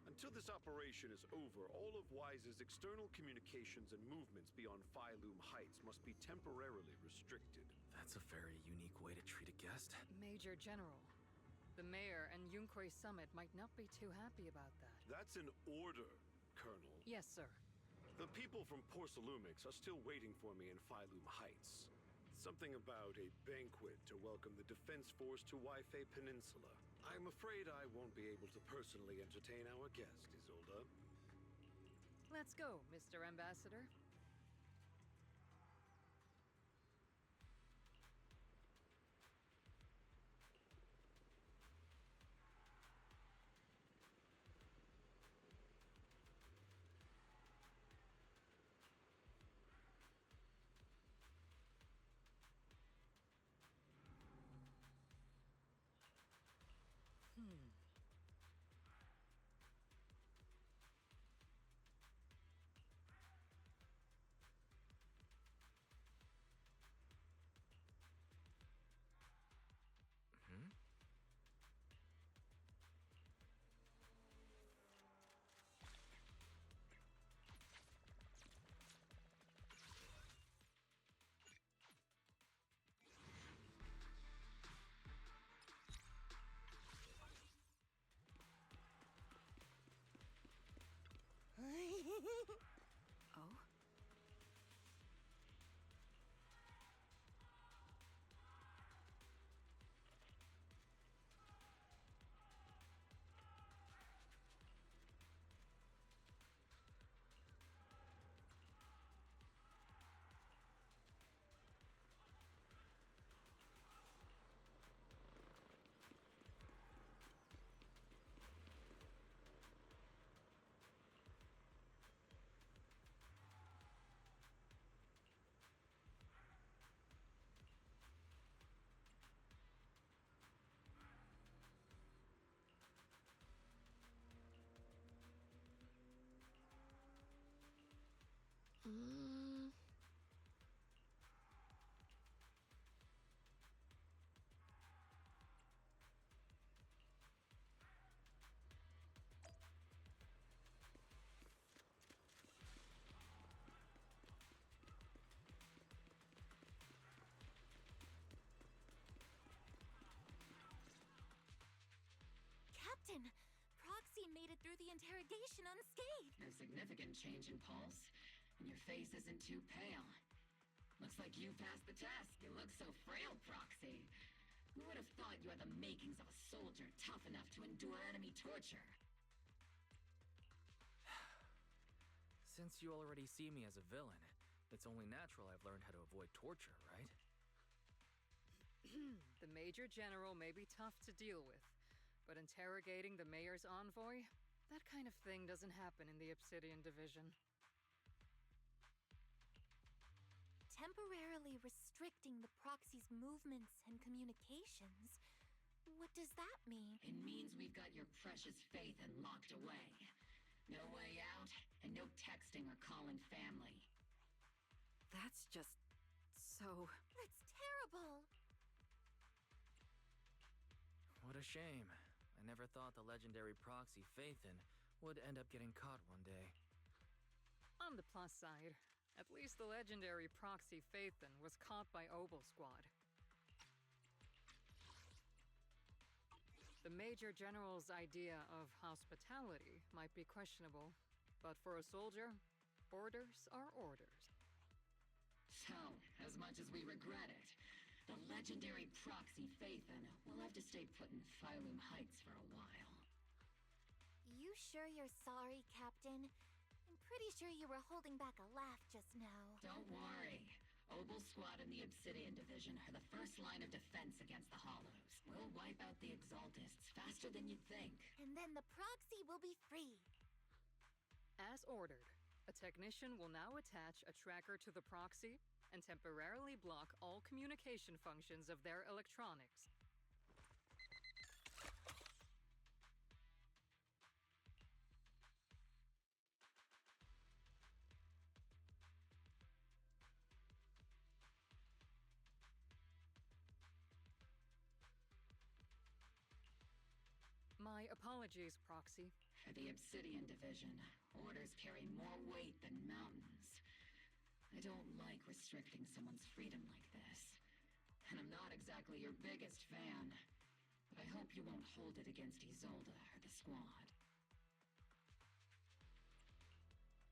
until this operation is over, all of Wise's external communications and movements beyond Phylum Heights must be temporarily restricted. That's a very unique way to treat a guest. Major General, the Mayor and Yunque Summit might not be too happy about that. That's an order, Colonel. Yes, sir. The people from Porcelumix are still waiting for me in Phylum Heights. Something about a banquet to welcome the Defense Force to Wi-Fi Peninsula. I'm afraid I won't be able to personally entertain our guest, Isolde. Let's go, Mr. Ambassador. Oh? Captain, Proxy made it through the interrogation unscathed. No significant change in pulse, and your face isn't too pale. Looks like you passed the test. You look so frail, Proxy. Who would have thought you had the makings of a soldier tough enough to endure enemy torture? Since you already see me as a villain, It's only natural I've learned how to avoid torture, right? The Major General may be tough to deal with, but interrogating the Mayor's envoy? That kind of thing doesn't happen in the Obsidian Division. Temporarily restricting the proxy's movements and communications? What does that mean? It means we've got your precious Phaethon locked away. No way out, and no texting or calling family. That's just so... That's terrible! What a shame. I never thought the legendary proxy Phaethon would end up getting caught one day. On the plus side, at least the legendary proxy Phaethon was caught by Obel Squad. The Major General's idea of hospitality might be questionable, but for a soldier, orders are orders. So, as much as we regret it, the legendary proxy Phaethon will have to stay put in Phylum Heights for a while. You sure you're sorry, Captain? I'm pretty sure you were holding back a laugh just now. Don't worry. Obel Squad and the Obsidian Division are the first line of defense against the Hollows. We'll wipe out the Exaltists faster than you'd think. And then the proxy will be free. As ordered, a technician will now attach a tracker to the proxy and temporarily block all communication functions of their electronics. My apologies, Proxy. For the Obsidian Division, orders carry more weight than mountains. I don't like restricting someone's freedom like this. And I'm not exactly your biggest fan. But I hope you won't hold it against Isolde or the squad.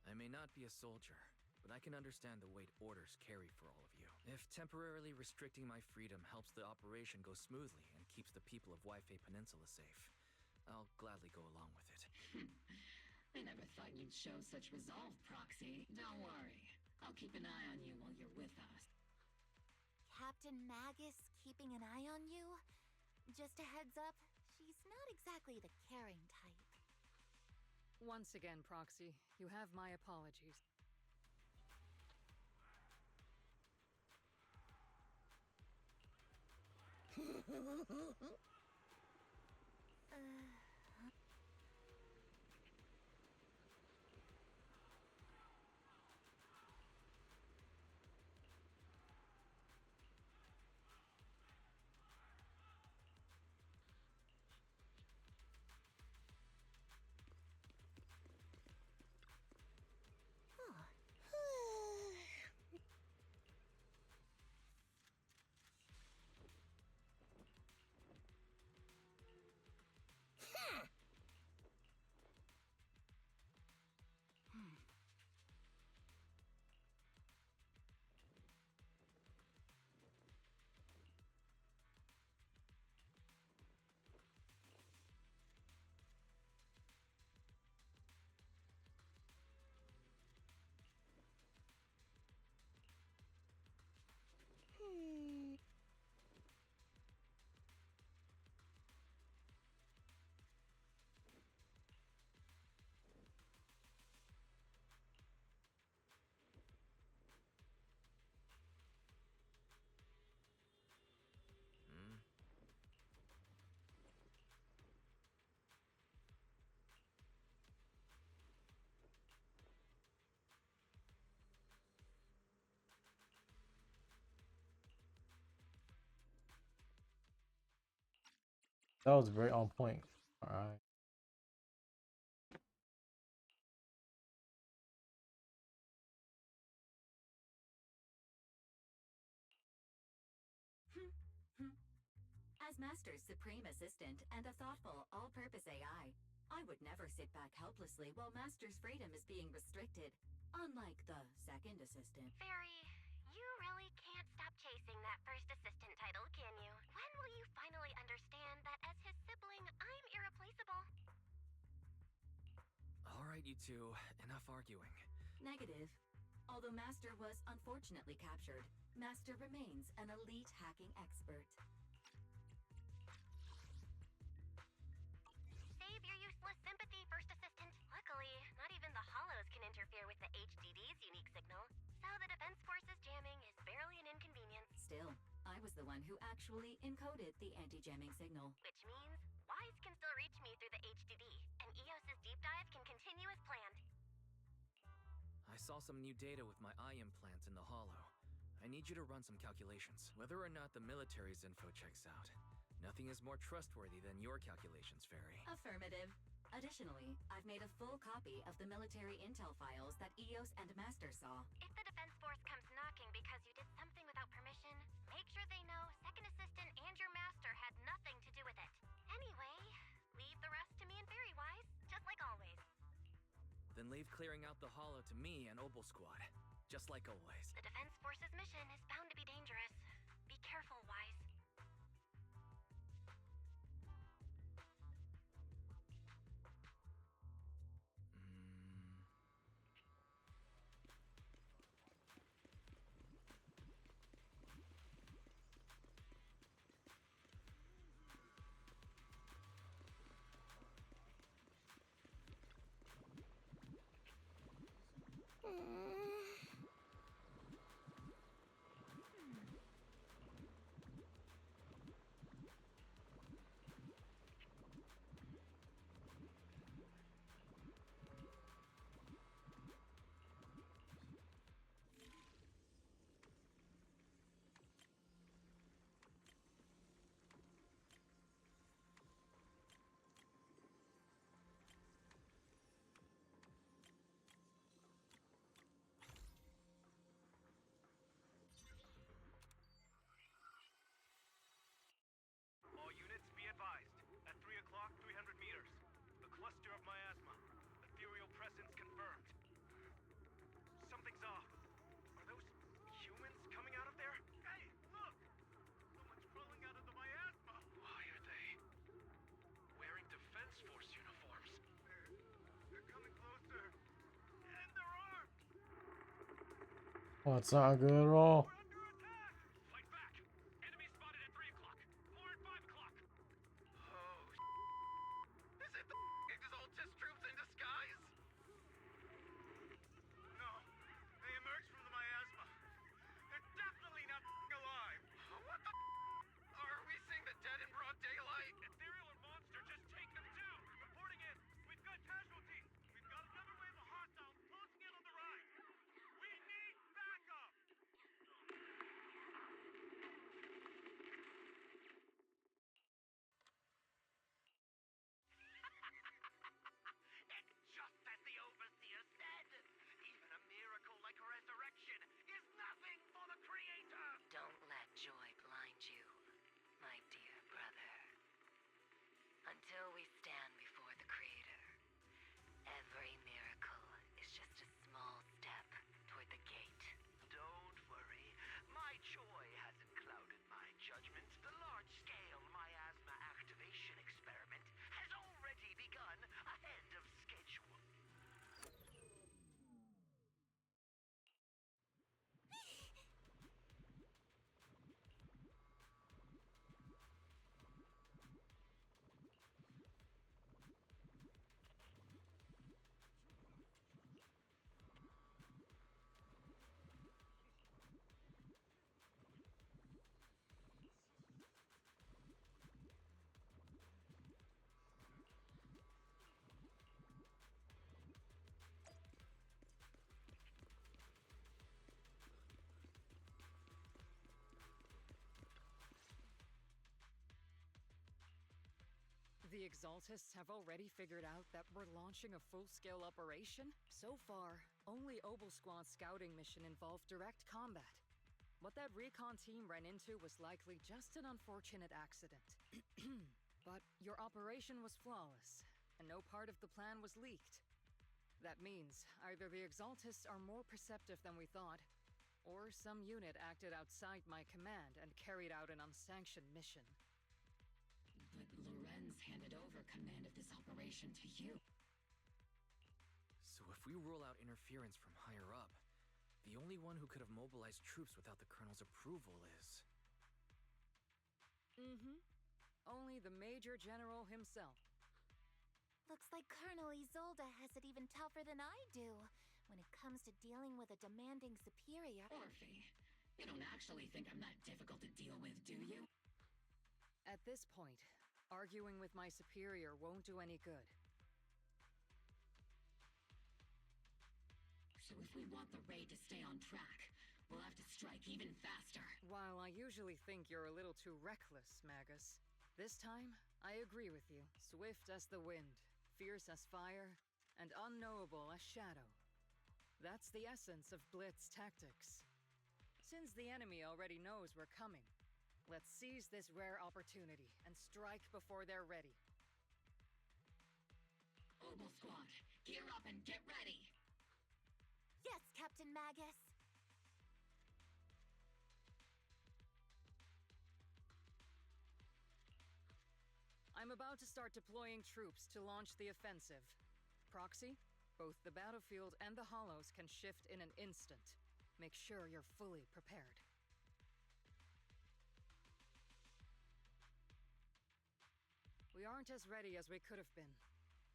I may not be a soldier, but I can understand the weight orders carry for all of you. If temporarily restricting my freedom helps the operation go smoothly and keeps the people of Waifei Peninsula safe, I'll gladly go along with it. I never thought you'd show such resolve, Proxy. Don't worry. I'll keep an eye on you while you're with us. Captain Magus keeping an eye on you? Just a heads up, she's not exactly the caring type. Once again, Proxy, you have my apologies. That was very on point. All right. As Master's supreme assistant and a thoughtful, all-purpose AI, I would never sit back helplessly while Master's freedom is being restricted, unlike the second assistant. Fairy, you really can't stop chasing that first assistant title, can you? When will you finally understand that as his sibling, I'm irreplaceable? All right, you two, enough arguing. Negative. Although Master was unfortunately captured, Master remains an elite hacking expert. Save your useless sympathy, First Assistant. Luckily, not even the Hollows can interfere with the HDD's unique signal, so the Defense Force's jamming is barely an inconvenience. Still, I was the one who actually encoded the anti-jamming signal. Which means Wise can still reach me through the HDD, and EOS's deep dive can continue as planned. I saw some new data with my eye implants in the hollow. I need you to run some calculations. Whether or not the military's info checks out, nothing is more trustworthy than your calculations, Fairy. Affirmative. Additionally, I've made a full copy of the military intel files that EOS and Master saw. If the Defense Force comes knocking because you did something without permission, make sure they know Second Assistant and your Master had nothing to do with it. Anyway, leave the rest to me and Fairy Wise, just like always. Then leave clearing out the hollow to me and Obel Squad, just like always. The Defense Force's mission is bound to be dangerous. Be careful, Wise. All units, be advised. At 3 o'clock, 300 meters. A cluster of miasma. Ethereal presence confirmed. Something's off. Are those humans coming out of there? Hey, look! Someone's crawling out of the miasma! Why are they wearing Defense Force uniforms? They're coming closer. And they're armed! What's not good at all? Fight back! Enemy spotted at 3 o'clock. More at 5 o'clock. Oh, is it the Exaltus troops in disguise? No, they emerged from the miasma. They're definitely not alive. What the are we seeing the dead in broad daylight? Ethereal and monster, just take them too. Reporting in. We've got casualties. We've got another wave of hostiles closing in on the right. We need backup. And just as the Overseer said, even a miracle like resurrection is nothing for the Creator! Don't let joy blind you, my dear brother. Until we stand before the Creator, every miracle is just a small step toward the gate. Don't worry, my joy hasn't clouded my judgment. The large-scale miasma activation experiment has already begun ahead of schedule. The Exaltists have already figured out that we're launching a full-scale operation? So far, only Obel Squad's scouting mission involved direct combat. What that recon team ran into was likely just an unfortunate accident. But your operation was flawless, and no part of the plan was leaked. That means either the Exaltists are more perceptive than we thought, or some unit acted outside my command and carried out an unsanctioned mission. But Lorenz handed over command of this operation to you. So if we rule out interference from higher up, The only one who could have mobilized troops without the Colonel's approval is... Only the Major General himself. Looks like Colonel Isolde has it even tougher than I do when it comes to dealing with a demanding superior. Orphe, you don't actually think I'm that difficult to deal with, do you? At this point, arguing with my superior won't do any good. So if we want the raid to stay on track, we'll have to strike even faster. While I usually think you're a little too reckless, Magus, this time, I agree with you. Swift as the wind, fierce as fire, and unknowable as shadow. That's the essence of Blitz tactics. Since the enemy already knows we're coming, let's seize this rare opportunity and strike before they're ready. Obel Squad, gear up and get ready! Yes, Captain Magus! I'm about to start deploying troops to launch the offensive. Proxy, both the battlefield and the hollows can shift in an instant. Make sure you're fully prepared. We aren't as ready as we could have been.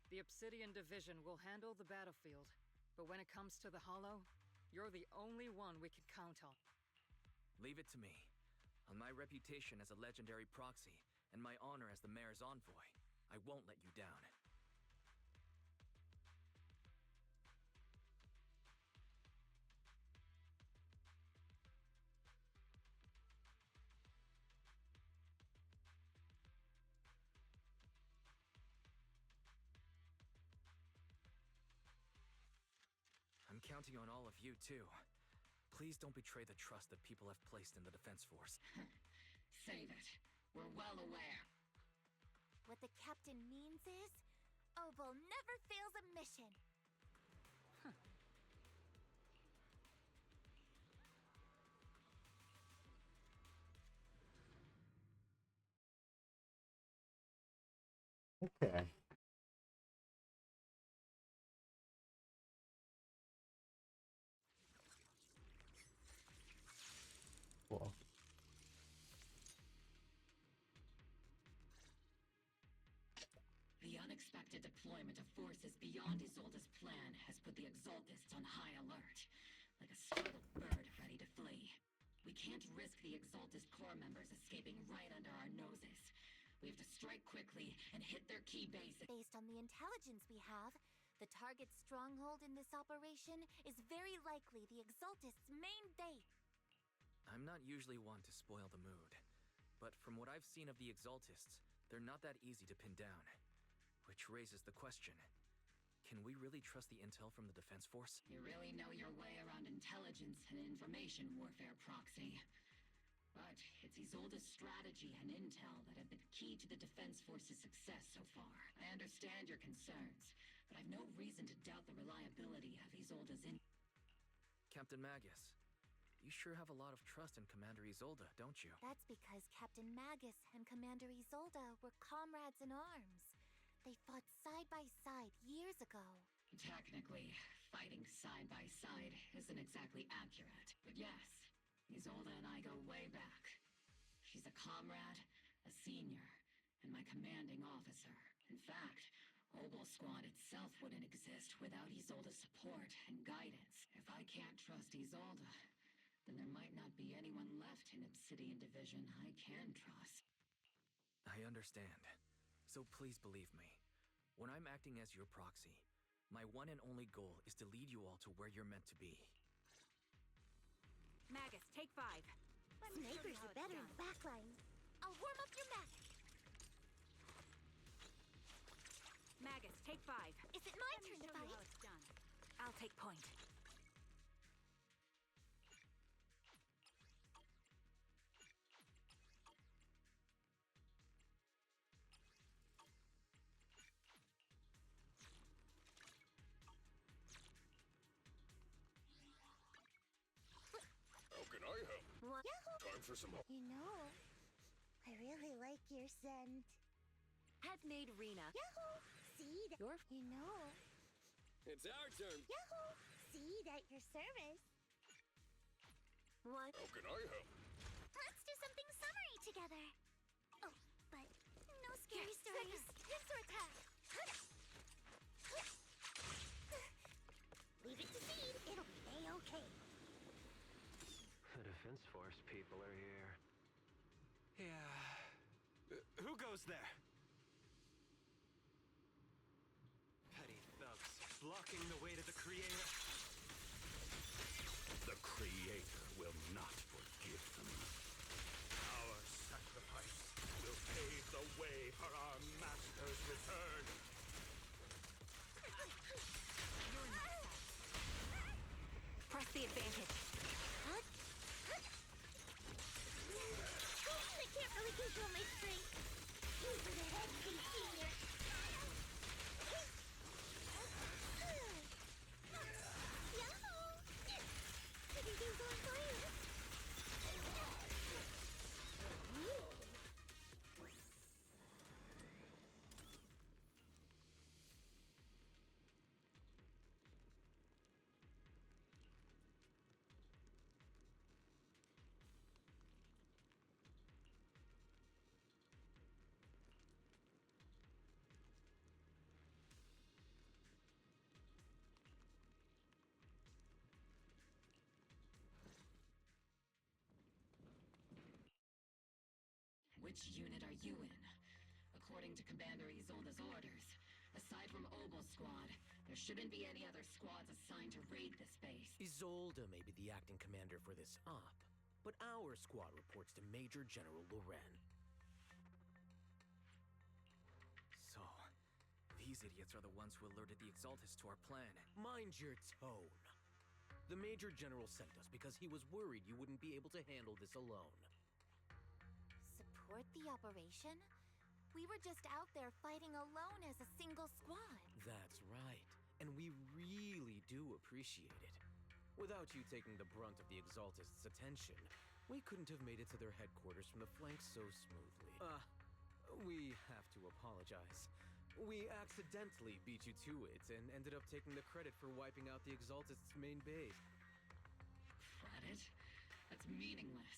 The Obsidian Division will handle the battlefield, but when it comes to the hollow, you're the only one we can count on. Leave it to me. On my reputation as a legendary proxy, and my honor as the mayor's envoy, I won't let you down. I'm counting on all of you, too. Please don't betray the trust that people have placed in the Defense Force. Save it. We're well aware. What the captain means is, Obel never fails a mission. Okay. Cool. The unexpected deployment of forces beyond Isolde's plan has put the Exaltists on high alert, like a startled bird ready to flee. We can't risk the Exaltist Corps members escaping right under our noses. We have to strike quickly and hit their key bases. Based on the intelligence we have, the target's stronghold in this operation is very likely the Exaltists' main base. I'm not usually one to spoil the mood, but from what I've seen of the Exaltists, they're not that easy to pin down. Which raises the question, can we really trust the intel from the Defense Force? You really know your way around intelligence and information warfare, Proxy. But it's Isolde's strategy and intel that have been key to the Defense Force's success so far. I understand your concerns, but I've no reason to doubt the reliability of Isolde's Captain Magus, you sure have a lot of trust in Commander Isolde, don't you? That's because Captain Magus and Commander Isolde were comrades in arms. They fought side by side years ago. Technically, fighting side by side isn't exactly accurate. But yes, Isolde and I go way back. She's a comrade, a senior, and my commanding officer. In fact, Obel Squad itself wouldn't exist without Isolde's support and guidance. If I can't trust Isolde, then there might not be anyone left in Obsidian Division I can trust. I understand. So please believe me. When I'm acting as your proxy, my one and only goal is to lead you all to where you're meant to be. Magus, take 5. Snipers are better in the back line. I'll warm up your mech. Magus, take 5. Is it my turn to fight? How it's done. I'll take point. Time for some more. You know, I really like your scent. I've made Rena. Yahoo! Seed. You know. It's our turn. Yahoo! Seed at your service. What? How can I help? Let's do something summery together. Oh, but no scary stories. Pincer attack! Leave it to Seed. It'll be A-okay. The Defense Force people are here. Yeah. Who goes there? Petty thugs blocking the way to the Creator. The Creator will not forgive them. Our sacrifice will pave the way for our master's return. Press the advantage. I can't really control my strength. Over the head, Senior. Yahoo! Everything's on fire. Which unit are you in? According to Commander Isolde's orders, aside from Obel Squad, there shouldn't be any other squads assigned to raid this base. Isolde may be the acting commander for this op, but our squad reports to Major General Loren. So, these idiots are the ones who alerted the Exaltus to our plan. Mind your tone. The Major General sent us because he was worried you wouldn't be able to handle this alone. Support the operation? We were just out there fighting alone as a single squad. That's right. And we really do appreciate it. Without you taking the brunt of the Exaltists' attention, we couldn't have made it to their headquarters from the flank so smoothly. We have to apologize. We accidentally beat you to it and ended up taking the credit for wiping out the Exaltists' main base. Credit? That's meaningless.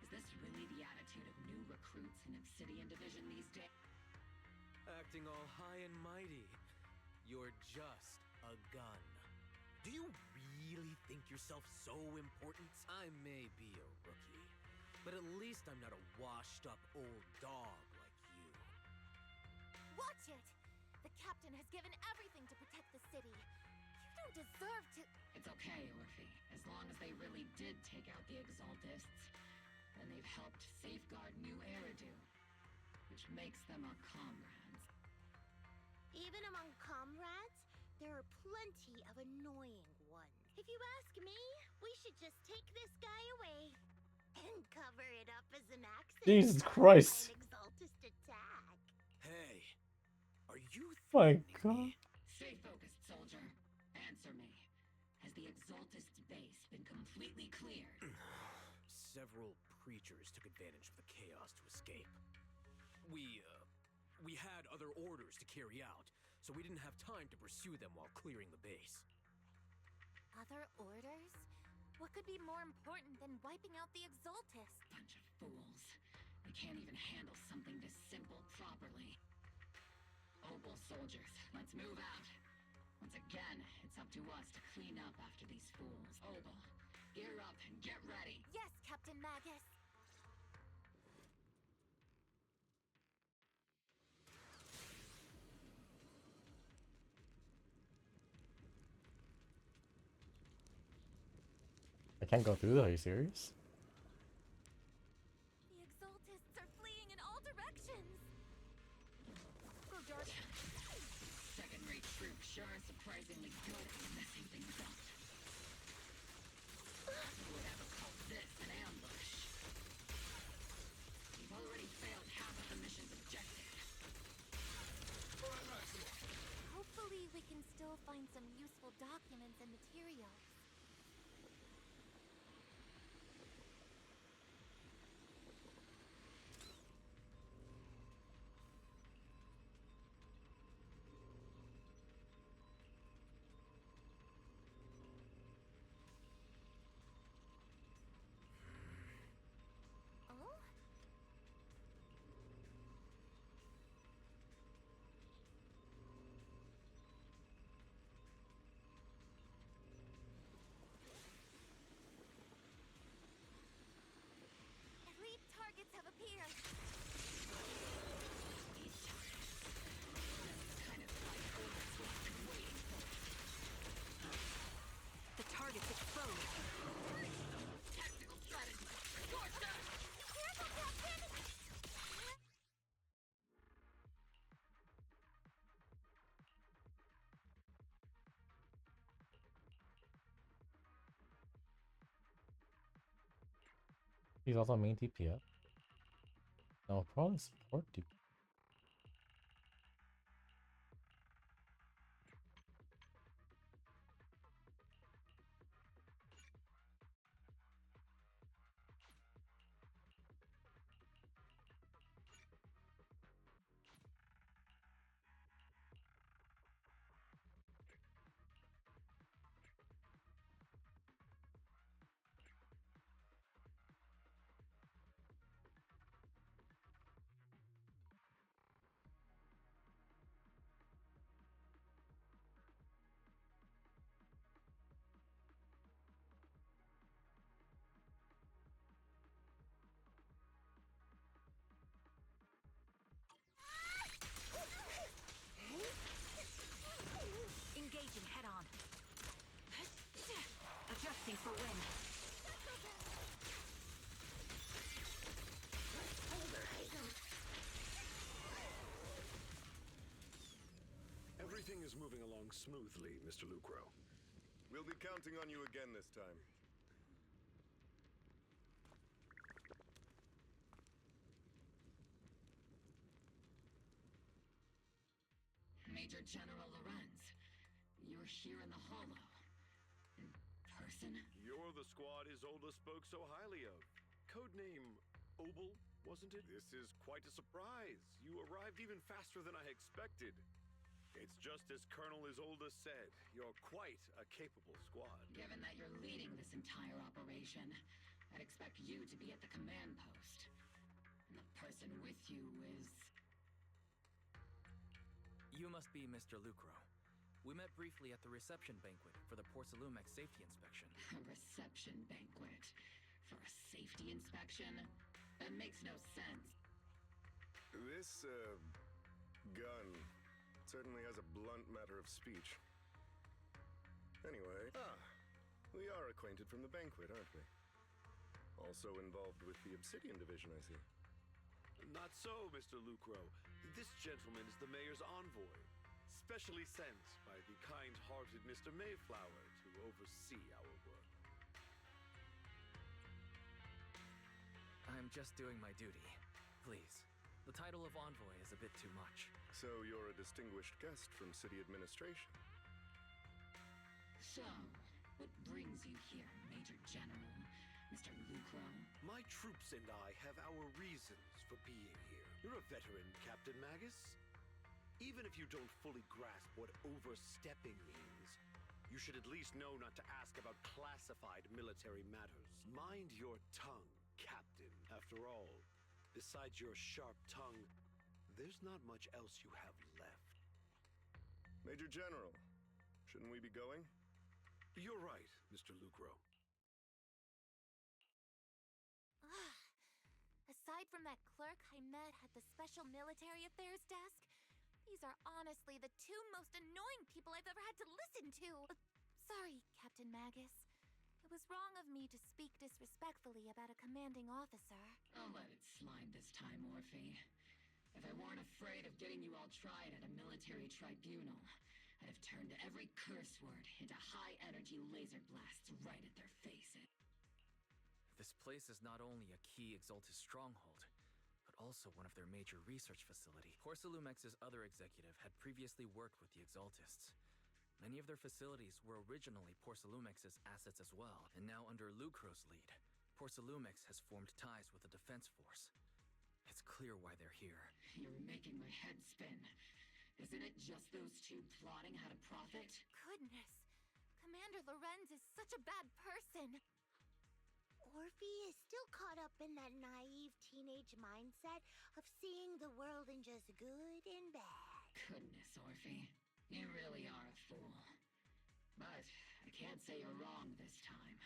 Is this really the attitude of new recruits in Obsidian Division these days? Acting all high and mighty. You're just a gun. Do you really think yourself so important? I may be a rookie, but at least I'm not a washed-up old dog like you. Watch it! The captain has given everything to protect the city. You don't deserve to... It's okay, Orphe. As long as they really did take out the Exaltists, then they've helped safeguard New Eridu, which makes them our comrades. Even among comrades, there are plenty of annoying ones. If you ask me, we should just take this guy away and cover it up as an accident. Jesus Christ. An Exaltist attack. Hey, are you My God. Stay focused, soldier. Answer me. Has the Exaltist base been completely cleared? Several creatures took advantage of the chaos to escape. We had other orders to carry out, so we didn't have time to pursue them while clearing the base. Other orders? What could be more important than wiping out the Exaltists? Bunch of fools. They can't even handle something this simple properly. Obel soldiers, let's move out. Once again, it's up to us to clean up after these fools. Obel, gear up and get ready. Yes, Captain Magus. I can't go through that, are you serious? The Exaltists are fleeing in all directions. Go, Dark. Second-rate troops sure are surprisingly good at messing things up. Who would ever call this an ambush? We've already failed half of the mission's objective. Hopefully we can still find some useful documents and materials. He's also main DPS. No, probably support DPS. Engaging head on. Adjusting for wind. Everything is moving along smoothly, Mr. Lucro. We'll be counting on you again this time. Major General Lorenz, you're here in the Hollow. In person? You're the squad Isolde spoke so highly of. Codename Obel, wasn't it? This is quite a surprise. You arrived even faster than I expected. It's just as Colonel Isolde said. You're quite a capable squad. Given that you're leading this entire operation, I'd expect you to be at the command post. And the person with you is... You must be Mr. Lucro. We met briefly at the reception banquet for the Porcelumex safety inspection. A reception banquet? For a safety inspection? That makes no sense. This, gun certainly has a blunt matter of speech. Anyway, we are acquainted from the banquet, aren't we? Also involved with the Obsidian Division, I see. Not so, Mr. Lucro. This gentleman is the mayor's envoy, specially sent by the kind-hearted Mr. Mayflower to oversee our work. I'm just doing my duty. Please. The title of envoy is a bit too much. So you're a distinguished guest from city administration. So, what brings you here, Major General, Mr. Lucro? My troops and I have our reasons for being here. You're a veteran, Captain Magus. Even if you don't fully grasp what overstepping means, you should at least know not to ask about classified military matters. Mind your tongue, Captain. After all, besides your sharp tongue, there's not much else you have left. Major General, shouldn't we be going? You're right, Mr. Lucro. Aside from that clerk I met at the Special Military Affairs desk, these are honestly the two most annoying people I've ever had to listen to. Sorry, Captain Magus. It was wrong of me to speak disrespectfully about a commanding officer. I'll let it slide this time, Orphe. If I weren't afraid of getting you all tried at a military tribunal, I'd have turned every curse word into high-energy laser blasts right at their faces. This place is not only a key Exaltus stronghold, but also one of their major research facilities. Porcelumex's other executive had previously worked with the Exaltists. Many of their facilities were originally Porcelumex's assets as well, and now under Lucro's lead, Porcelumex has formed ties with the defense force. It's clear why they're here. You're making my head spin. Isn't it just those two plotting how to profit? Goodness, Commander Lorenz is such a bad person. Orphe is still caught up in that naive teenage mindset of seeing the world in just good and bad. Goodness, Orphe. You really are a fool. But I can't say you're wrong this time.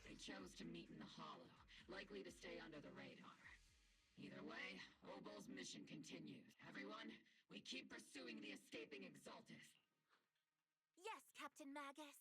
They chose to meet in the Hollow, likely to stay under the radar. Either way, Obel's mission continues. Everyone, we keep pursuing the escaping Exaltus. Yes, Captain Magus.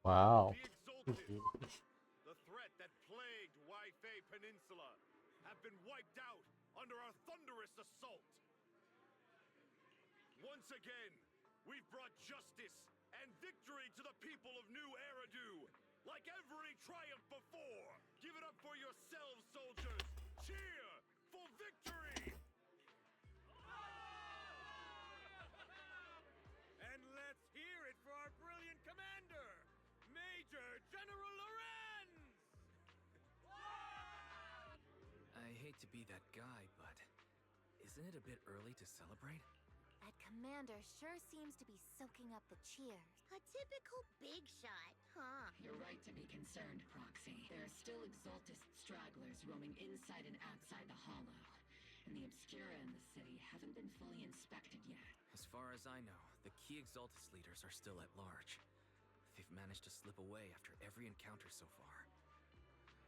Wow. The Exalted, the threat that plagued Waifei Peninsula, have been wiped out under our thunderous assault. Once again, we've brought justice and victory to the people of New Eridu, like every triumph before. Give it up for yourselves, soldiers. Cheer for victory! And let's hear it for our brilliant commander, Major General Lorenz! I hate to be that guy, but isn't it a bit early to celebrate? That commander sure seems to be soaking up the cheers. A typical big shot, huh? You're right to be concerned, Proxy. There are still Exaltist stragglers roaming inside and outside the Hollow, and the Obscura in the city haven't been fully inspected yet. As far as I know, the key Exaltus leaders are still at large. They've managed to slip away after every encounter so far.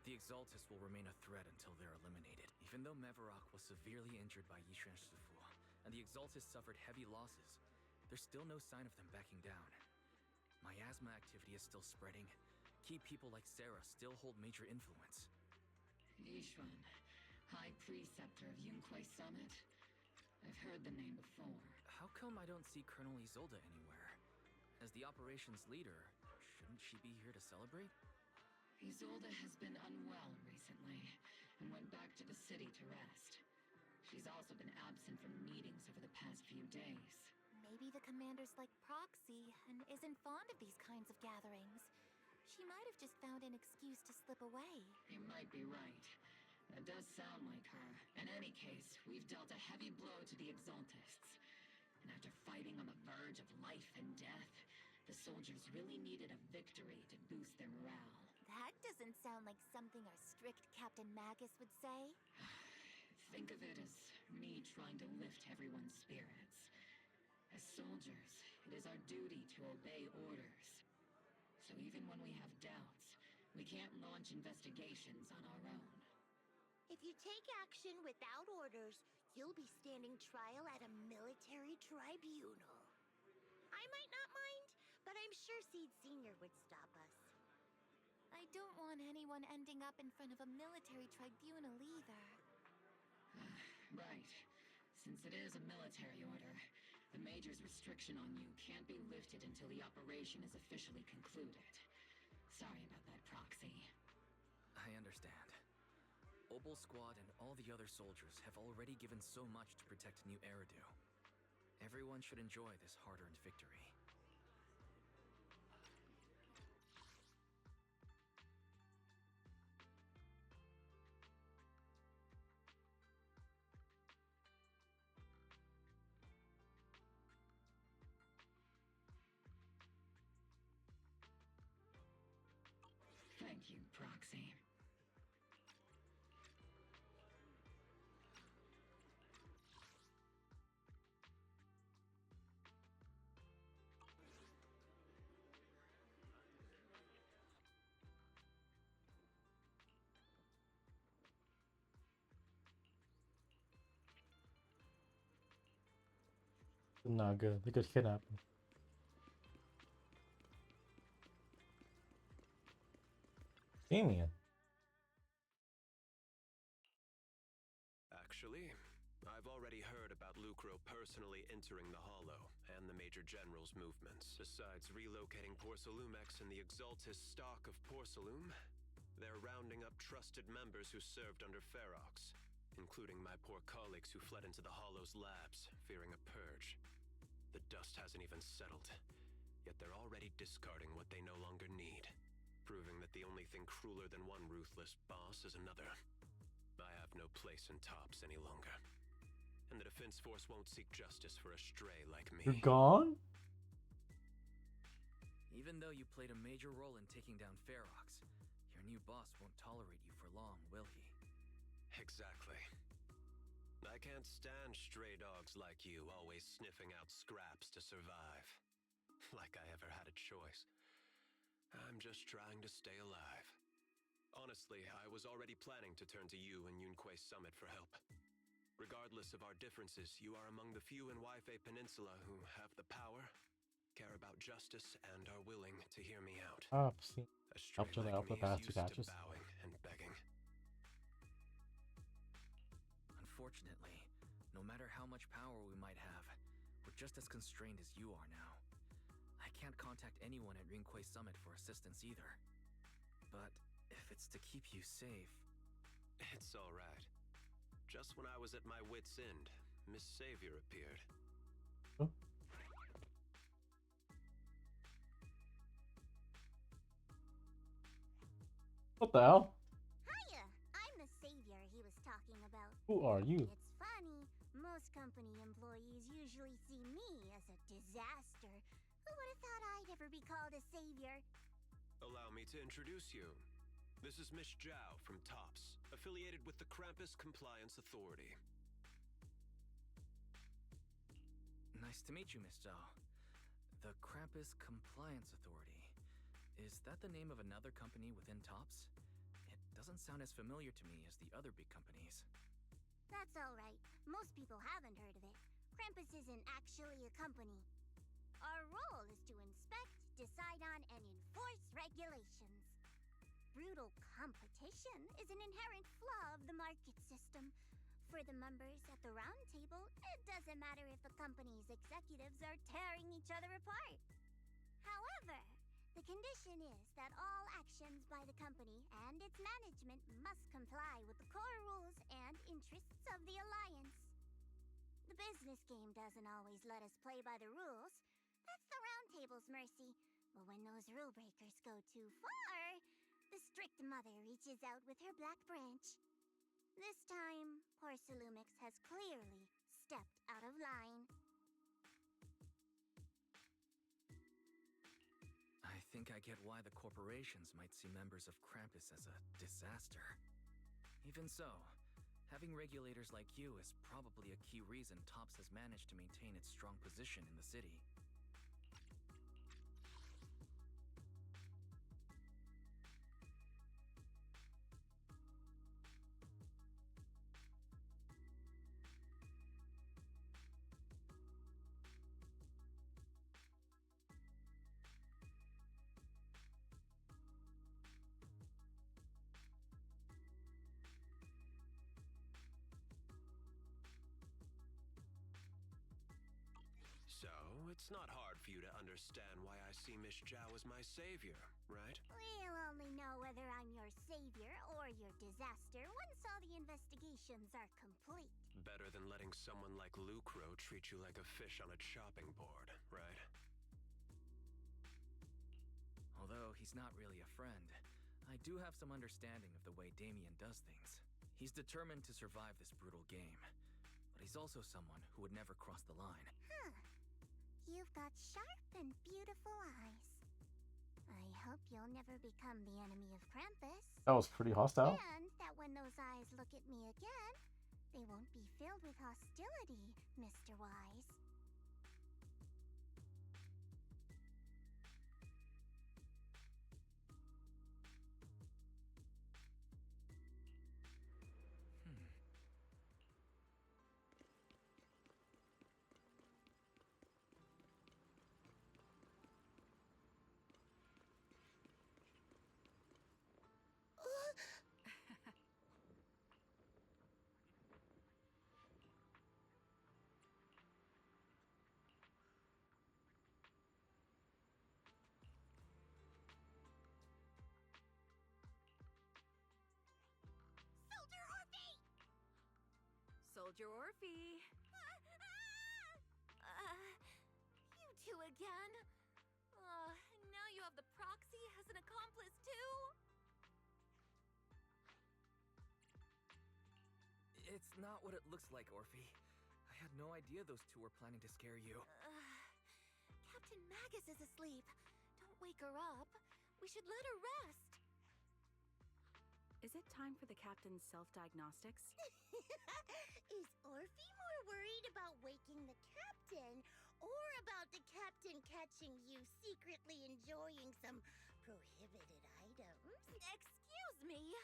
The Exaltus will remain a threat until they're eliminated. Even though Mevarok was severely injured by Yishan Shifu, and the Exaltus suffered heavy losses, there's still no sign of them backing down. Miasma activity is still spreading. Key people like Sarah still hold major influence. Yishuan, High Preceptor of Yunquai Summit? I've heard the name before. How come I don't see Colonel Isolde anywhere? As the operations leader, shouldn't she be here to celebrate? Isolde has been unwell recently, and went back to the city to rest. She's also been absent from meetings over the past few days. Maybe the commander's like Proxy and isn't fond of these kinds of gatherings. She might have just found an excuse to slip away. You might be right. That does sound like her. In any case, we've dealt a heavy blow to the Exaltists. And after fighting on the verge of life and death, the soldiers really needed a victory to boost their morale. That doesn't sound like something our strict Captain Magus would say. Think of it as me trying to lift everyone's spirits. As soldiers, it is our duty to obey orders. So even when we have doubts, we can't launch investigations on our own. If you take action without orders, you'll be standing trial at a military tribunal. I might not mind, but I'm sure Seed Sr. would stop us. I don't want anyone ending up in front of a military tribunal either. Right. Since it is a military order, the Major's restriction on you can't be lifted until the operation is officially concluded. Sorry about that, Proxy. I understand. Obel Squad and all the other soldiers have already given so much to protect New Eridu. Everyone should enjoy this hard-earned victory. Thank you, Proxy. Not good. They could kidnap him. Damien. Actually, I've already heard about Lucro personally entering the Hollow and the Major General's movements. Besides relocating Porcelumex and the Exaltus stock of Porcelume, they're rounding up trusted members who served under Ferox, including my poor colleagues who fled into the Hollow's labs, fearing a purge. The dust hasn't even settled, yet they're already discarding what they no longer need, proving that the only thing crueler than one ruthless boss is another. I have no place in Tops any longer, and the Defense Force won't seek justice for a stray like me. You're gone? Even though you played a major role in taking down Ferox, your new boss won't tolerate you for long, will he? Exactly. I can't stand stray dogs like you always sniffing out scraps to survive. Like I ever had a choice. I'm just trying to stay alive. Honestly, I was already planning to turn to you and Yunquai Summit for help. Regardless of our differences, you are among the few in Waifei Peninsula who have the power care about justice, and are willing to hear me out. I've seen A stray up to the like upper me past is two used catches. to bowing and begging. Unfortunately, no matter how much power we might have, we're just as constrained as you are now. I can't contact anyone at Rinkway Summit for assistance either. But if it's to keep you safe... It's all right. Just when I was at my wit's end, Miss Savior appeared. Huh? What the hell? Hiya! I'm the savior he was talking about. Who are you? It's funny. Most company employees usually see me as a disaster. Who would have thought I'd ever be called a savior? Allow me to introduce you. This is Miss Zhao from TOPS, affiliated with the Krampus Compliance Authority. Nice to meet you, Miss Zhao. The Krampus Compliance Authority. Is that the name of another company within TOPS? It doesn't sound as familiar to me as the other big companies. That's alright. Most people haven't heard of it. Krampus isn't actually a company. Our role is to inspect, decide on, and enforce regulations. Brutal competition is an inherent flaw of the market system. For the members at the round table, it doesn't matter if a company's executives are tearing each other apart. However, the condition is that all actions by the company and its management must comply with the core rules and interests of the Alliance. The business game doesn't always let us play by the rules. That's the round table's mercy. But when those rule breakers go too far, the strict mother reaches out with her black branch. This time, Porcelumix has clearly stepped out of line. I think I get why the corporations might see members of Krampus as a disaster. Even so, having regulators like you is probably a key reason TOPS has managed to maintain its strong position in the city. So, it's not hard for you to understand why I see Miss Zhao as my savior, right? We'll only know whether I'm your savior or your disaster once all the investigations are complete. Better than letting someone like Lucro treat you like a fish on a chopping board, right? Although he's not really a friend, I do have some understanding of the way Damien does things. He's determined to survive this brutal game, but he's also someone who would never cross the line. Huh. You've got sharp and beautiful eyes. I hope you'll never become the enemy of Krampus. That was pretty hostile. And that when those eyes look at me again, they won't be filled with hostility, Mr. Wise. Soldier Orphe! You two again? Now you have the proxy as an accomplice too? It's not what it looks like, Orphe. I had no idea those two were planning to scare you. Captain Magus is asleep. Don't wake her up. We should let her rest. Is it time for the captain's self-diagnostics? Is Orphe more worried about waking the captain or about the captain catching you secretly enjoying some prohibited items? Excuse me.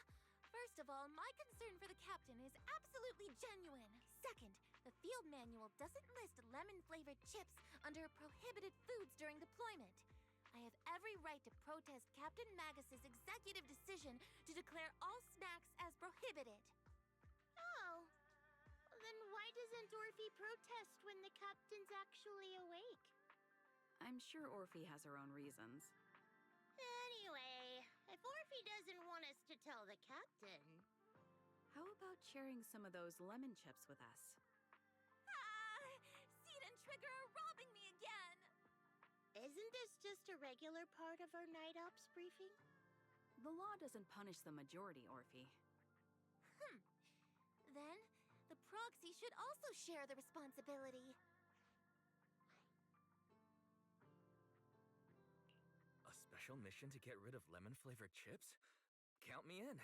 First of all, my concern for the captain is absolutely genuine. second. The field manual doesn't list lemon-flavored chips under prohibited foods during deployment. I have every right to protest Captain Magus's executive decision to declare all snacks as prohibited. Oh. Then why doesn't Orphe protest when the captain's actually awake? I'm sure Orphe has her own reasons. Anyway, if Orphe doesn't want us to tell the captain... How about sharing some of those lemon chips with us? Seed and Trigger are robbing me again! Isn't this just a regular part of our night ops briefing? The law doesn't punish the majority, Orphe. Then, the proxy should also share the responsibility. A special mission to get rid of lemon-flavored chips? Count me in.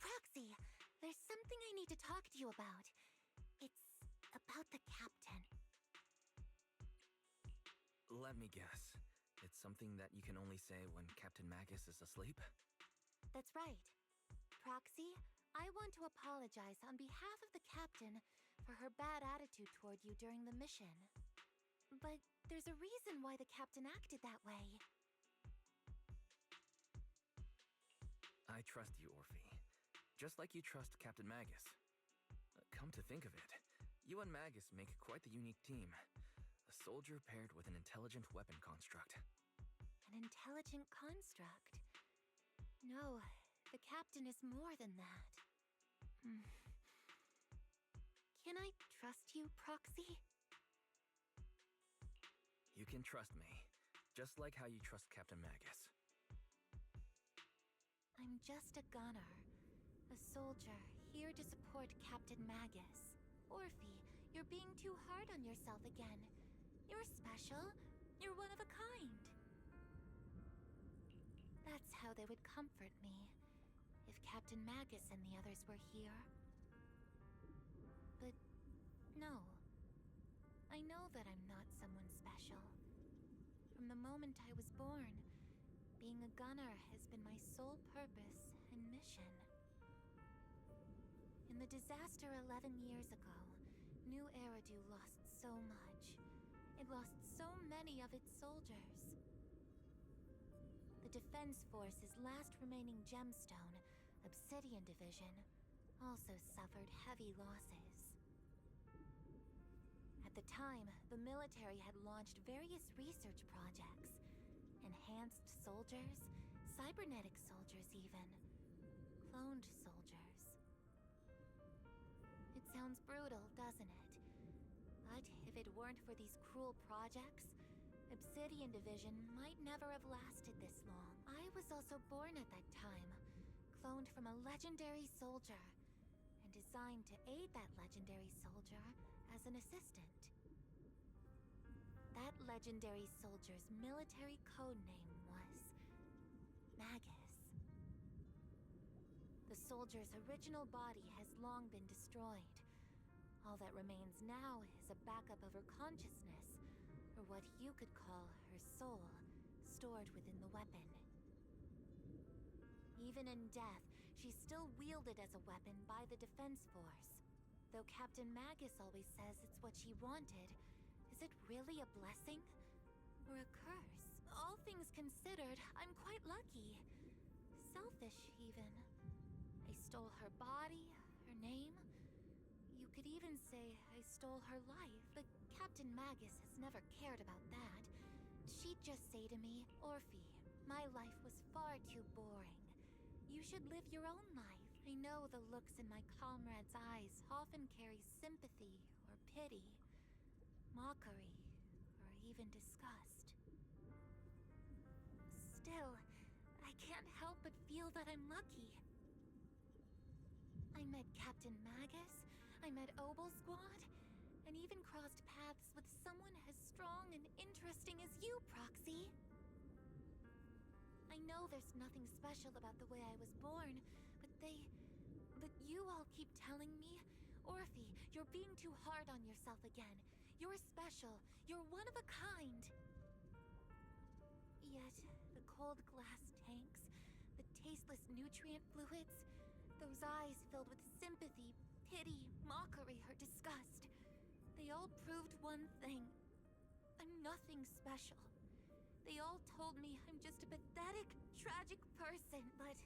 Proxy, there's something I need to talk to you about. It's about the captain. Let me guess. It's something that you can only say when Captain Magus is asleep? That's right. Proxy, I want to apologize on behalf of the captain for her bad attitude toward you during the mission. But there's a reason why the captain acted that way. I trust you, Orphe. Just like you trust Captain Magus. Come to think of it, you and Magus make quite the unique team. A soldier paired with an intelligent weapon construct. An intelligent construct? No, the captain is more than that. Can I trust you, Proxy? You can trust me, just like how you trust Captain Magus. I'm just a gunner. A soldier, here to support Captain Magus. Orphe, you're being too hard on yourself again. You're special. You're one of a kind. That's how they would comfort me, if Captain Magus and the others were here. But no. I know that I'm not someone special. From the moment I was born, being a gunner has been my sole purpose and mission. In the disaster 11 years ago, New Eridu lost so much. It lost so many of its soldiers. The Defense Force's last remaining gemstone, Obsidian Division, also suffered heavy losses. At the time, the military had launched various research projects. Enhanced soldiers, cybernetic soldiers even, cloned soldiers. It sounds brutal, doesn't it? But if it weren't for these cruel projects, Obsidian Division might never have lasted this long. I was also born at that time, cloned from a legendary soldier, and designed to aid that legendary soldier as an assistant. That legendary soldier's military code name was Magus. The soldier's original body has long been destroyed. All that remains now is a backup of her consciousness, or what you could call her soul, stored within the weapon. Even in death, she's still wielded as a weapon by the Defense Force. Though Captain Magus always says it's what she wanted, is it really a blessing? Or a curse? All things considered, I'm quite lucky. Selfish, even. I stole her body, her name. You could even say I stole her life, but Captain Magus has never cared about that. She'd just say to me, Orphe, my life was far too boring. You should live your own life. I know the looks in my comrade's eyes often carry sympathy or pity, mockery, or even disgust. Still, I can't help but feel that I'm lucky. I met Captain Magus, I met Obel Squad, and even crossed paths with someone as strong and interesting as you, Proxy. I know there's nothing special about the way I was born, but you all keep telling me, Orphe, you're being too hard on yourself again. You're special. You're one of a kind. Yet, the cold glass tanks, tasteless nutrient fluids, those eyes filled with sympathy, pity, mockery, or disgust. They all proved one thing. I'm nothing special. They all told me I'm just a pathetic, tragic person, but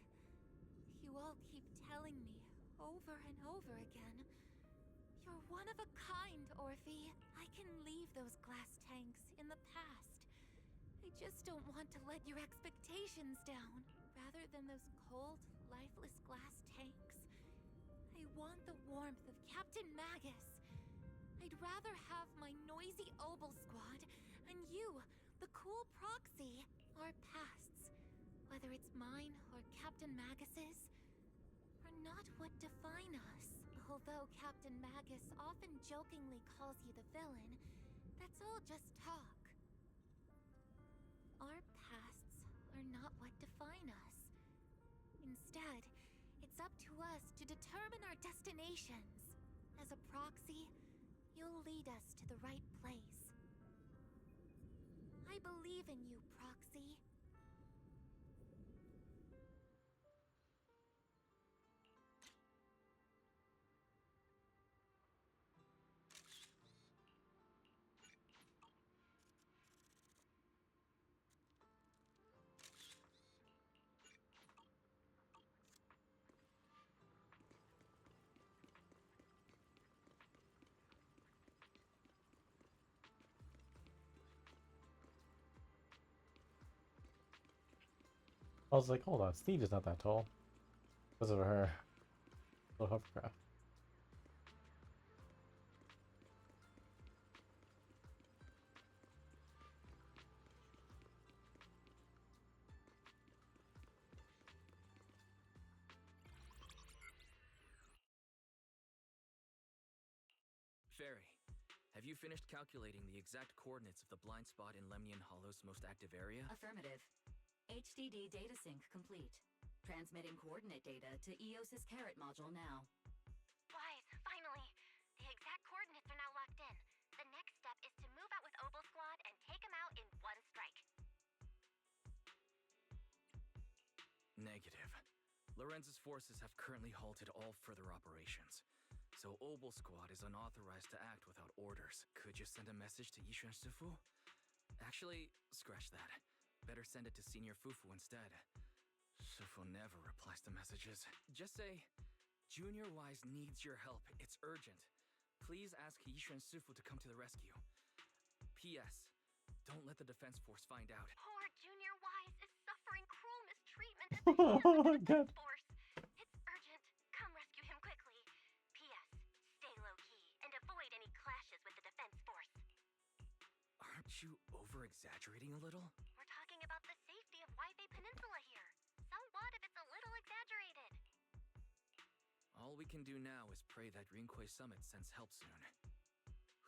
you all keep telling me over and over again, you're one of a kind, Orphe. I can leave those glass tanks in the past. I just don't want to let your expectations down. Rather than those cold, lifeless glass tanks, I want the warmth of Captain Magus. I'd rather have my noisy Obel squad and you, the cool proxy, our pasts, whether it's mine or Captain Magus's, are not what define us. Although Captain Magus often jokingly calls you the villain, that's all just talk. Our pasts are not what define us. Instead, it's up to us to determine our destinations. As a proxy, you'll lead us to the right place. I believe in you, Proxy. I was like, hold on, Steve is not that tall. Because of her little hovercraft. Fairy, have you finished calculating the exact coordinates of the blind spot in Lemnian Hollow's most active area? Affirmative. HDD data sync complete. Transmitting coordinate data to EOS's Carrot module now. Wise, finally! The exact coordinates are now locked in. The next step is to move out with Obel Squad and take them out in one strike. Negative. Lorenz's forces have currently halted all further operations. So Obel Squad is unauthorized to act without orders. Could you send a message to Yishuan Sifu? Actually, scratch that. Better send it to Senior Fufu instead. Sifu never replies to messages. Just say, Junior Wise needs your help. It's urgent. Please ask Yishuan Sifu to come to the rescue. P.S. Don't let the defense force find out. Poor Junior Wise is suffering cruel mistreatment at the Oh my god. force. It's urgent. Come rescue him quickly. P.S. Stay low-key and avoid any clashes with the defense force. Aren't you over-exaggerating a little? We're talking about the safety of Waifei Peninsula here. So what if it's a little exaggerated? All we can do now is pray that Rinquay Summit sends help soon.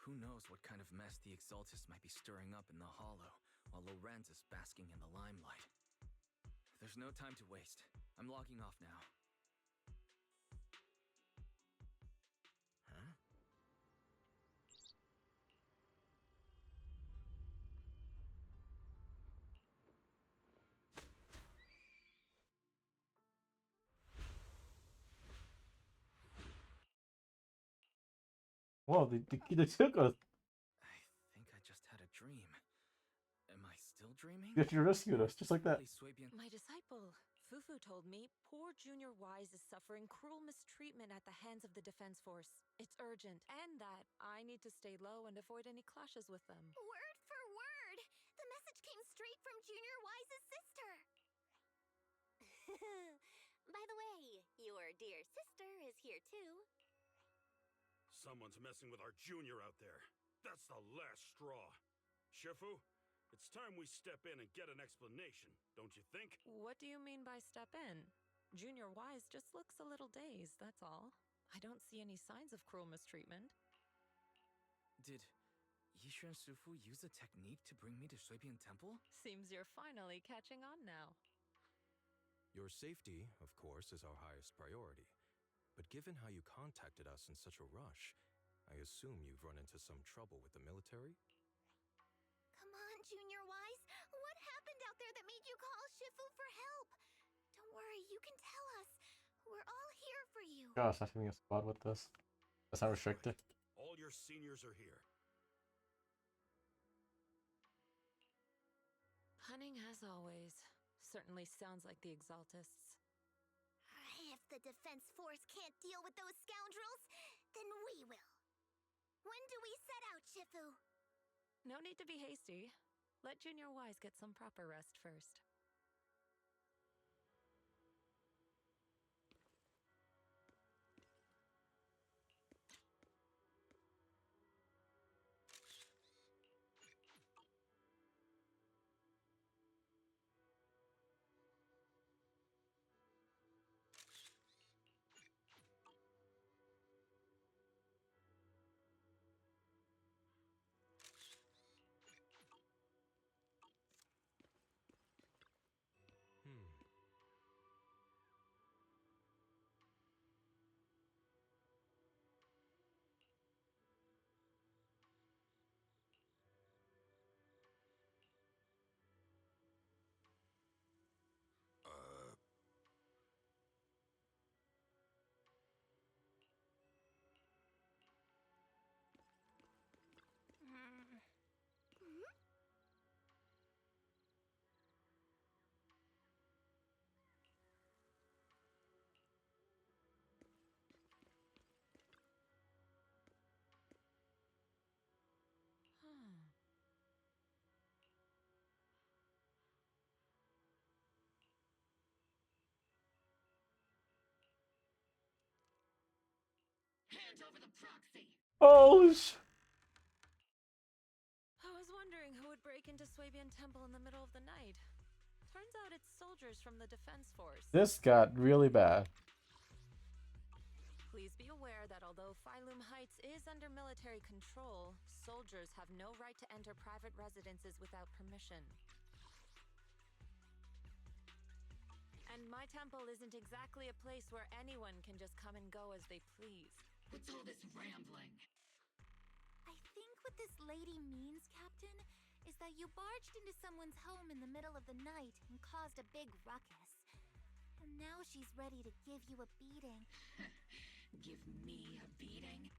Who knows what kind of mess the Exaltists might be stirring up in the Hollow, while Lorenz is basking in the limelight. There's no time to waste. I'm logging off now. Huh? Whoa, they took us. I think I just had a dream. Am I still dreaming? You rescued us, just like that. My disciple, Fufu, told me poor Junior Wise is suffering cruel mistreatment at the hands of the defense force. It's urgent, and that I need to stay low and avoid any clashes with them. Word for word! The message came straight from Junior Wise's sister! By the way, your dear sister is here too. Someone's messing with our junior out there. That's the last straw. Shifu, it's time we step in and get an explanation, don't you think? What do you mean by step in? Junior Wise just looks a little dazed, that's all. I don't see any signs of cruel mistreatment. Did Yishuan Sifu use a technique to bring me to Shuibian Temple? Seems you're finally catching on now. Your safety, of course, is our highest priority. But given how you contacted us in such a rush, I assume you've run into some trouble with the military? Come on, Junior Wise. What happened out there that made you call Shifu for help? Don't worry, You can tell us. We're all here for you. Gosh, having a squad with this. That's not restricted. All your seniors are here. Cunning as always. Certainly sounds like the Exaltists. If the Defense Force can't deal with those scoundrels, then we will. When do we set out, Shifu? No need to be hasty. Let Junior Wise get some proper rest first. Hand over the proxy! Oh, I was wondering who would break into Swabian Temple in the middle of the night. Turns out it's soldiers from the Defense Force. this got really bad. Please be aware that although Phylum Heights is under military control, soldiers have no right to enter private residences without permission. And my temple isn't exactly a place where anyone can just come and go as they please. What's all this rambling? I think what this lady means, Captain, is that you barged into someone's home in the middle of the night and caused a big ruckus. And now she's ready to give you a beating. Give me a beating?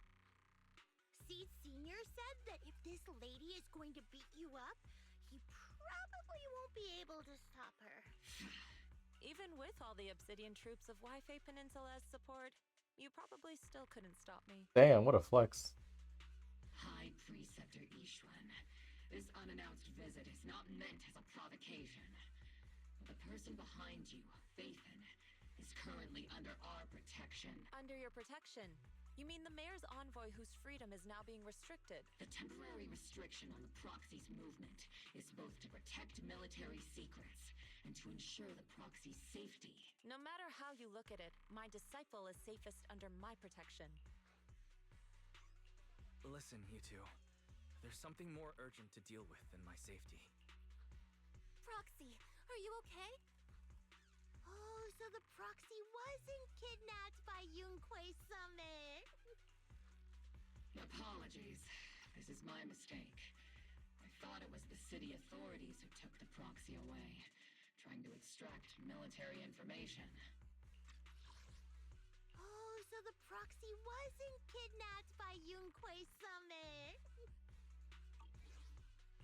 Seed Senior said that if this lady is going to beat you up, he probably won't be able to stop her. Even with all the Obsidian troops of Wi-Fi Peninsula as support, you probably still couldn't stop me. Damn, what a flex. High Preceptor Ishwan, this unannounced visit is not meant as a provocation. The person behind you, Phaethon, is currently under our protection. Under your protection? You mean the mayor's envoy whose freedom is now being restricted? The temporary restriction on the proxy's movement is both to protect military secrets and to ensure the proxy's safety. No matter how you look at it, my disciple is safest under my protection. Listen, you two. There's something more urgent to deal with than my safety. Proxy, are you okay? Oh, so the proxy wasn't kidnapped by Yunquei Summit. Apologies. This is my mistake. I thought it was the city authorities who took the proxy away, trying to extract military information. Oh, so the proxy wasn't kidnapped by Yunquei Summit.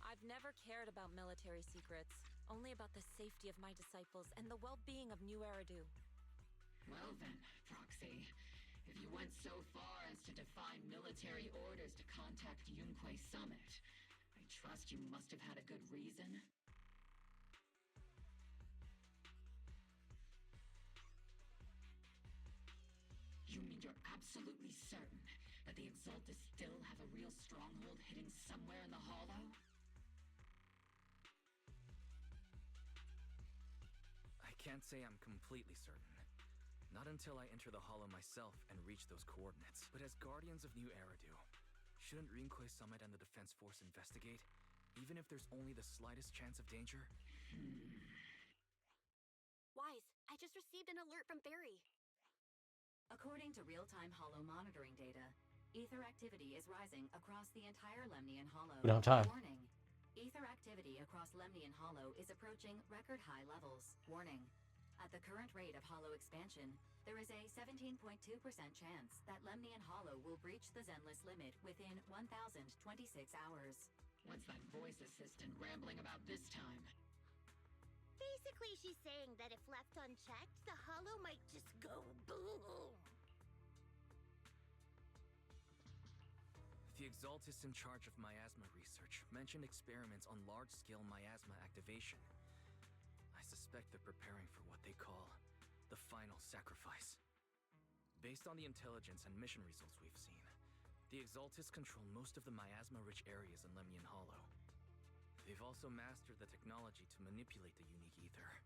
I've never cared about military secrets, only about the safety of my disciples and the well-being of New Eridu. Well then, Proxy, if you went so far as to defy military orders to contact Yunquei Summit, I trust you must have had a good reason? You mean you're absolutely certain that the Exaltists still have a real stronghold hidden somewhere in the Hollow? I can't say I'm completely certain. Not until I enter the Hollow myself and reach those coordinates. But as Guardians of New Eridu, shouldn't Rinquei Summit and the Defense Force investigate? Even if there's only the slightest chance of danger? Wise, I just received an alert from Barry. According to real-time Hollow monitoring data, ether activity is rising across the entire Lemnian Hollow. We don't have time. Warning. Ether activity across Lemnian Hollow is approaching record high levels. Warning. At the current rate of hollow expansion, there is a 17.2% chance that Lemnian Hollow will breach the Zenless limit within 1,026 hours. What's that voice assistant rambling about this time? Basically, she's saying that if left unchecked, the hollow might just go boom. The Exaltis in charge of miasma research mentioned experiments on large-scale miasma activation. I suspect they're preparing for what they call the final sacrifice. Based on the intelligence and mission results we've seen, the Exaltis control most of the miasma-rich areas in Lemnian Hollow. They've also mastered the technology to manipulate the unique ether.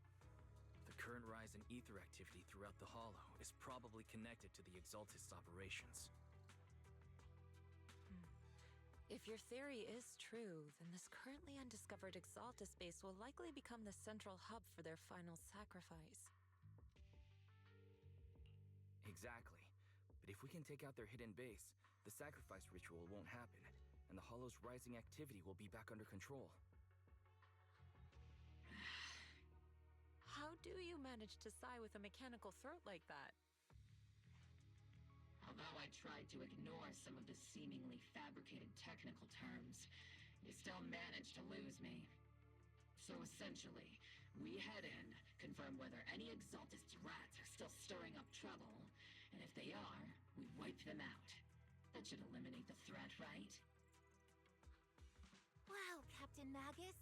The current rise in ether activity throughout the Hollow is probably connected to the Exaltis operations. If your theory is true, then this currently undiscovered Exaltis base will likely become the central hub for their final sacrifice. Exactly. But if we can take out their hidden base, the sacrifice ritual won't happen, and the Hollow's rising activity will be back under control. How do you manage to sigh with a mechanical throat like that? Although I tried to ignore some of the seemingly fabricated technical terms, you still managed to lose me. So essentially, we head in, confirm whether any Exaltis rats are still stirring up trouble, and if they are, we wipe them out. That should eliminate the threat, right? Wow, Captain Magus.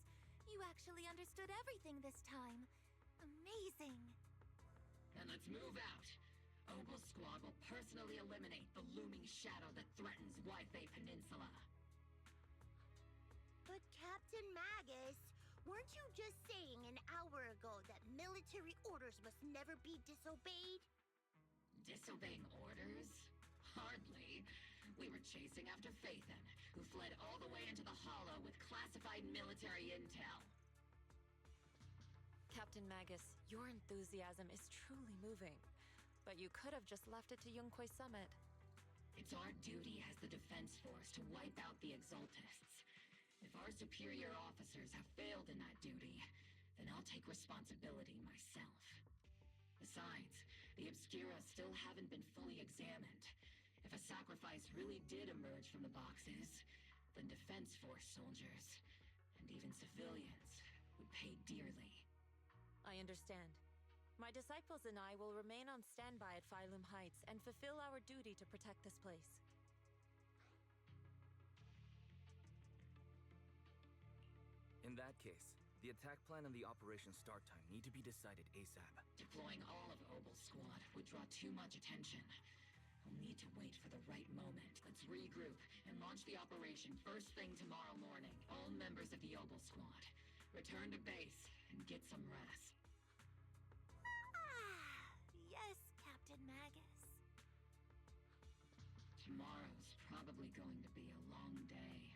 You actually understood everything this time. Amazing. Then let's move out. Obel Squad will personally eliminate the looming shadow that threatens Wi-Fi Peninsula. But Captain Magus, weren't you just saying an hour ago that military orders must never be disobeyed? Disobeying orders? Hardly. We were chasing after Phaethon, who fled all the way into the Hollow with classified military intel. Captain Magus, your enthusiasm is truly moving. But you could have just left it to Yunquay Summit. It's our duty as the Defense Force to wipe out the Exaltists. If our superior officers have failed in that duty, then I'll take responsibility myself. Besides, the Obscura still haven't been fully examined. If a sacrifice really did emerge from the boxes, then Defense Force soldiers, and even civilians, would pay dearly. I understand. My disciples and I will remain on standby at Phylum Heights and fulfill our duty to protect this place. In that case, the attack plan and the operation start time need to be decided ASAP. Deploying all of Obel Squad would draw too much attention. We'll need to wait for the right moment. Let's regroup and launch the operation first thing tomorrow morning. All members of the Obel Squad, return to base and get some rest. Yes, Captain Magus. Tomorrow's probably going to be a long day.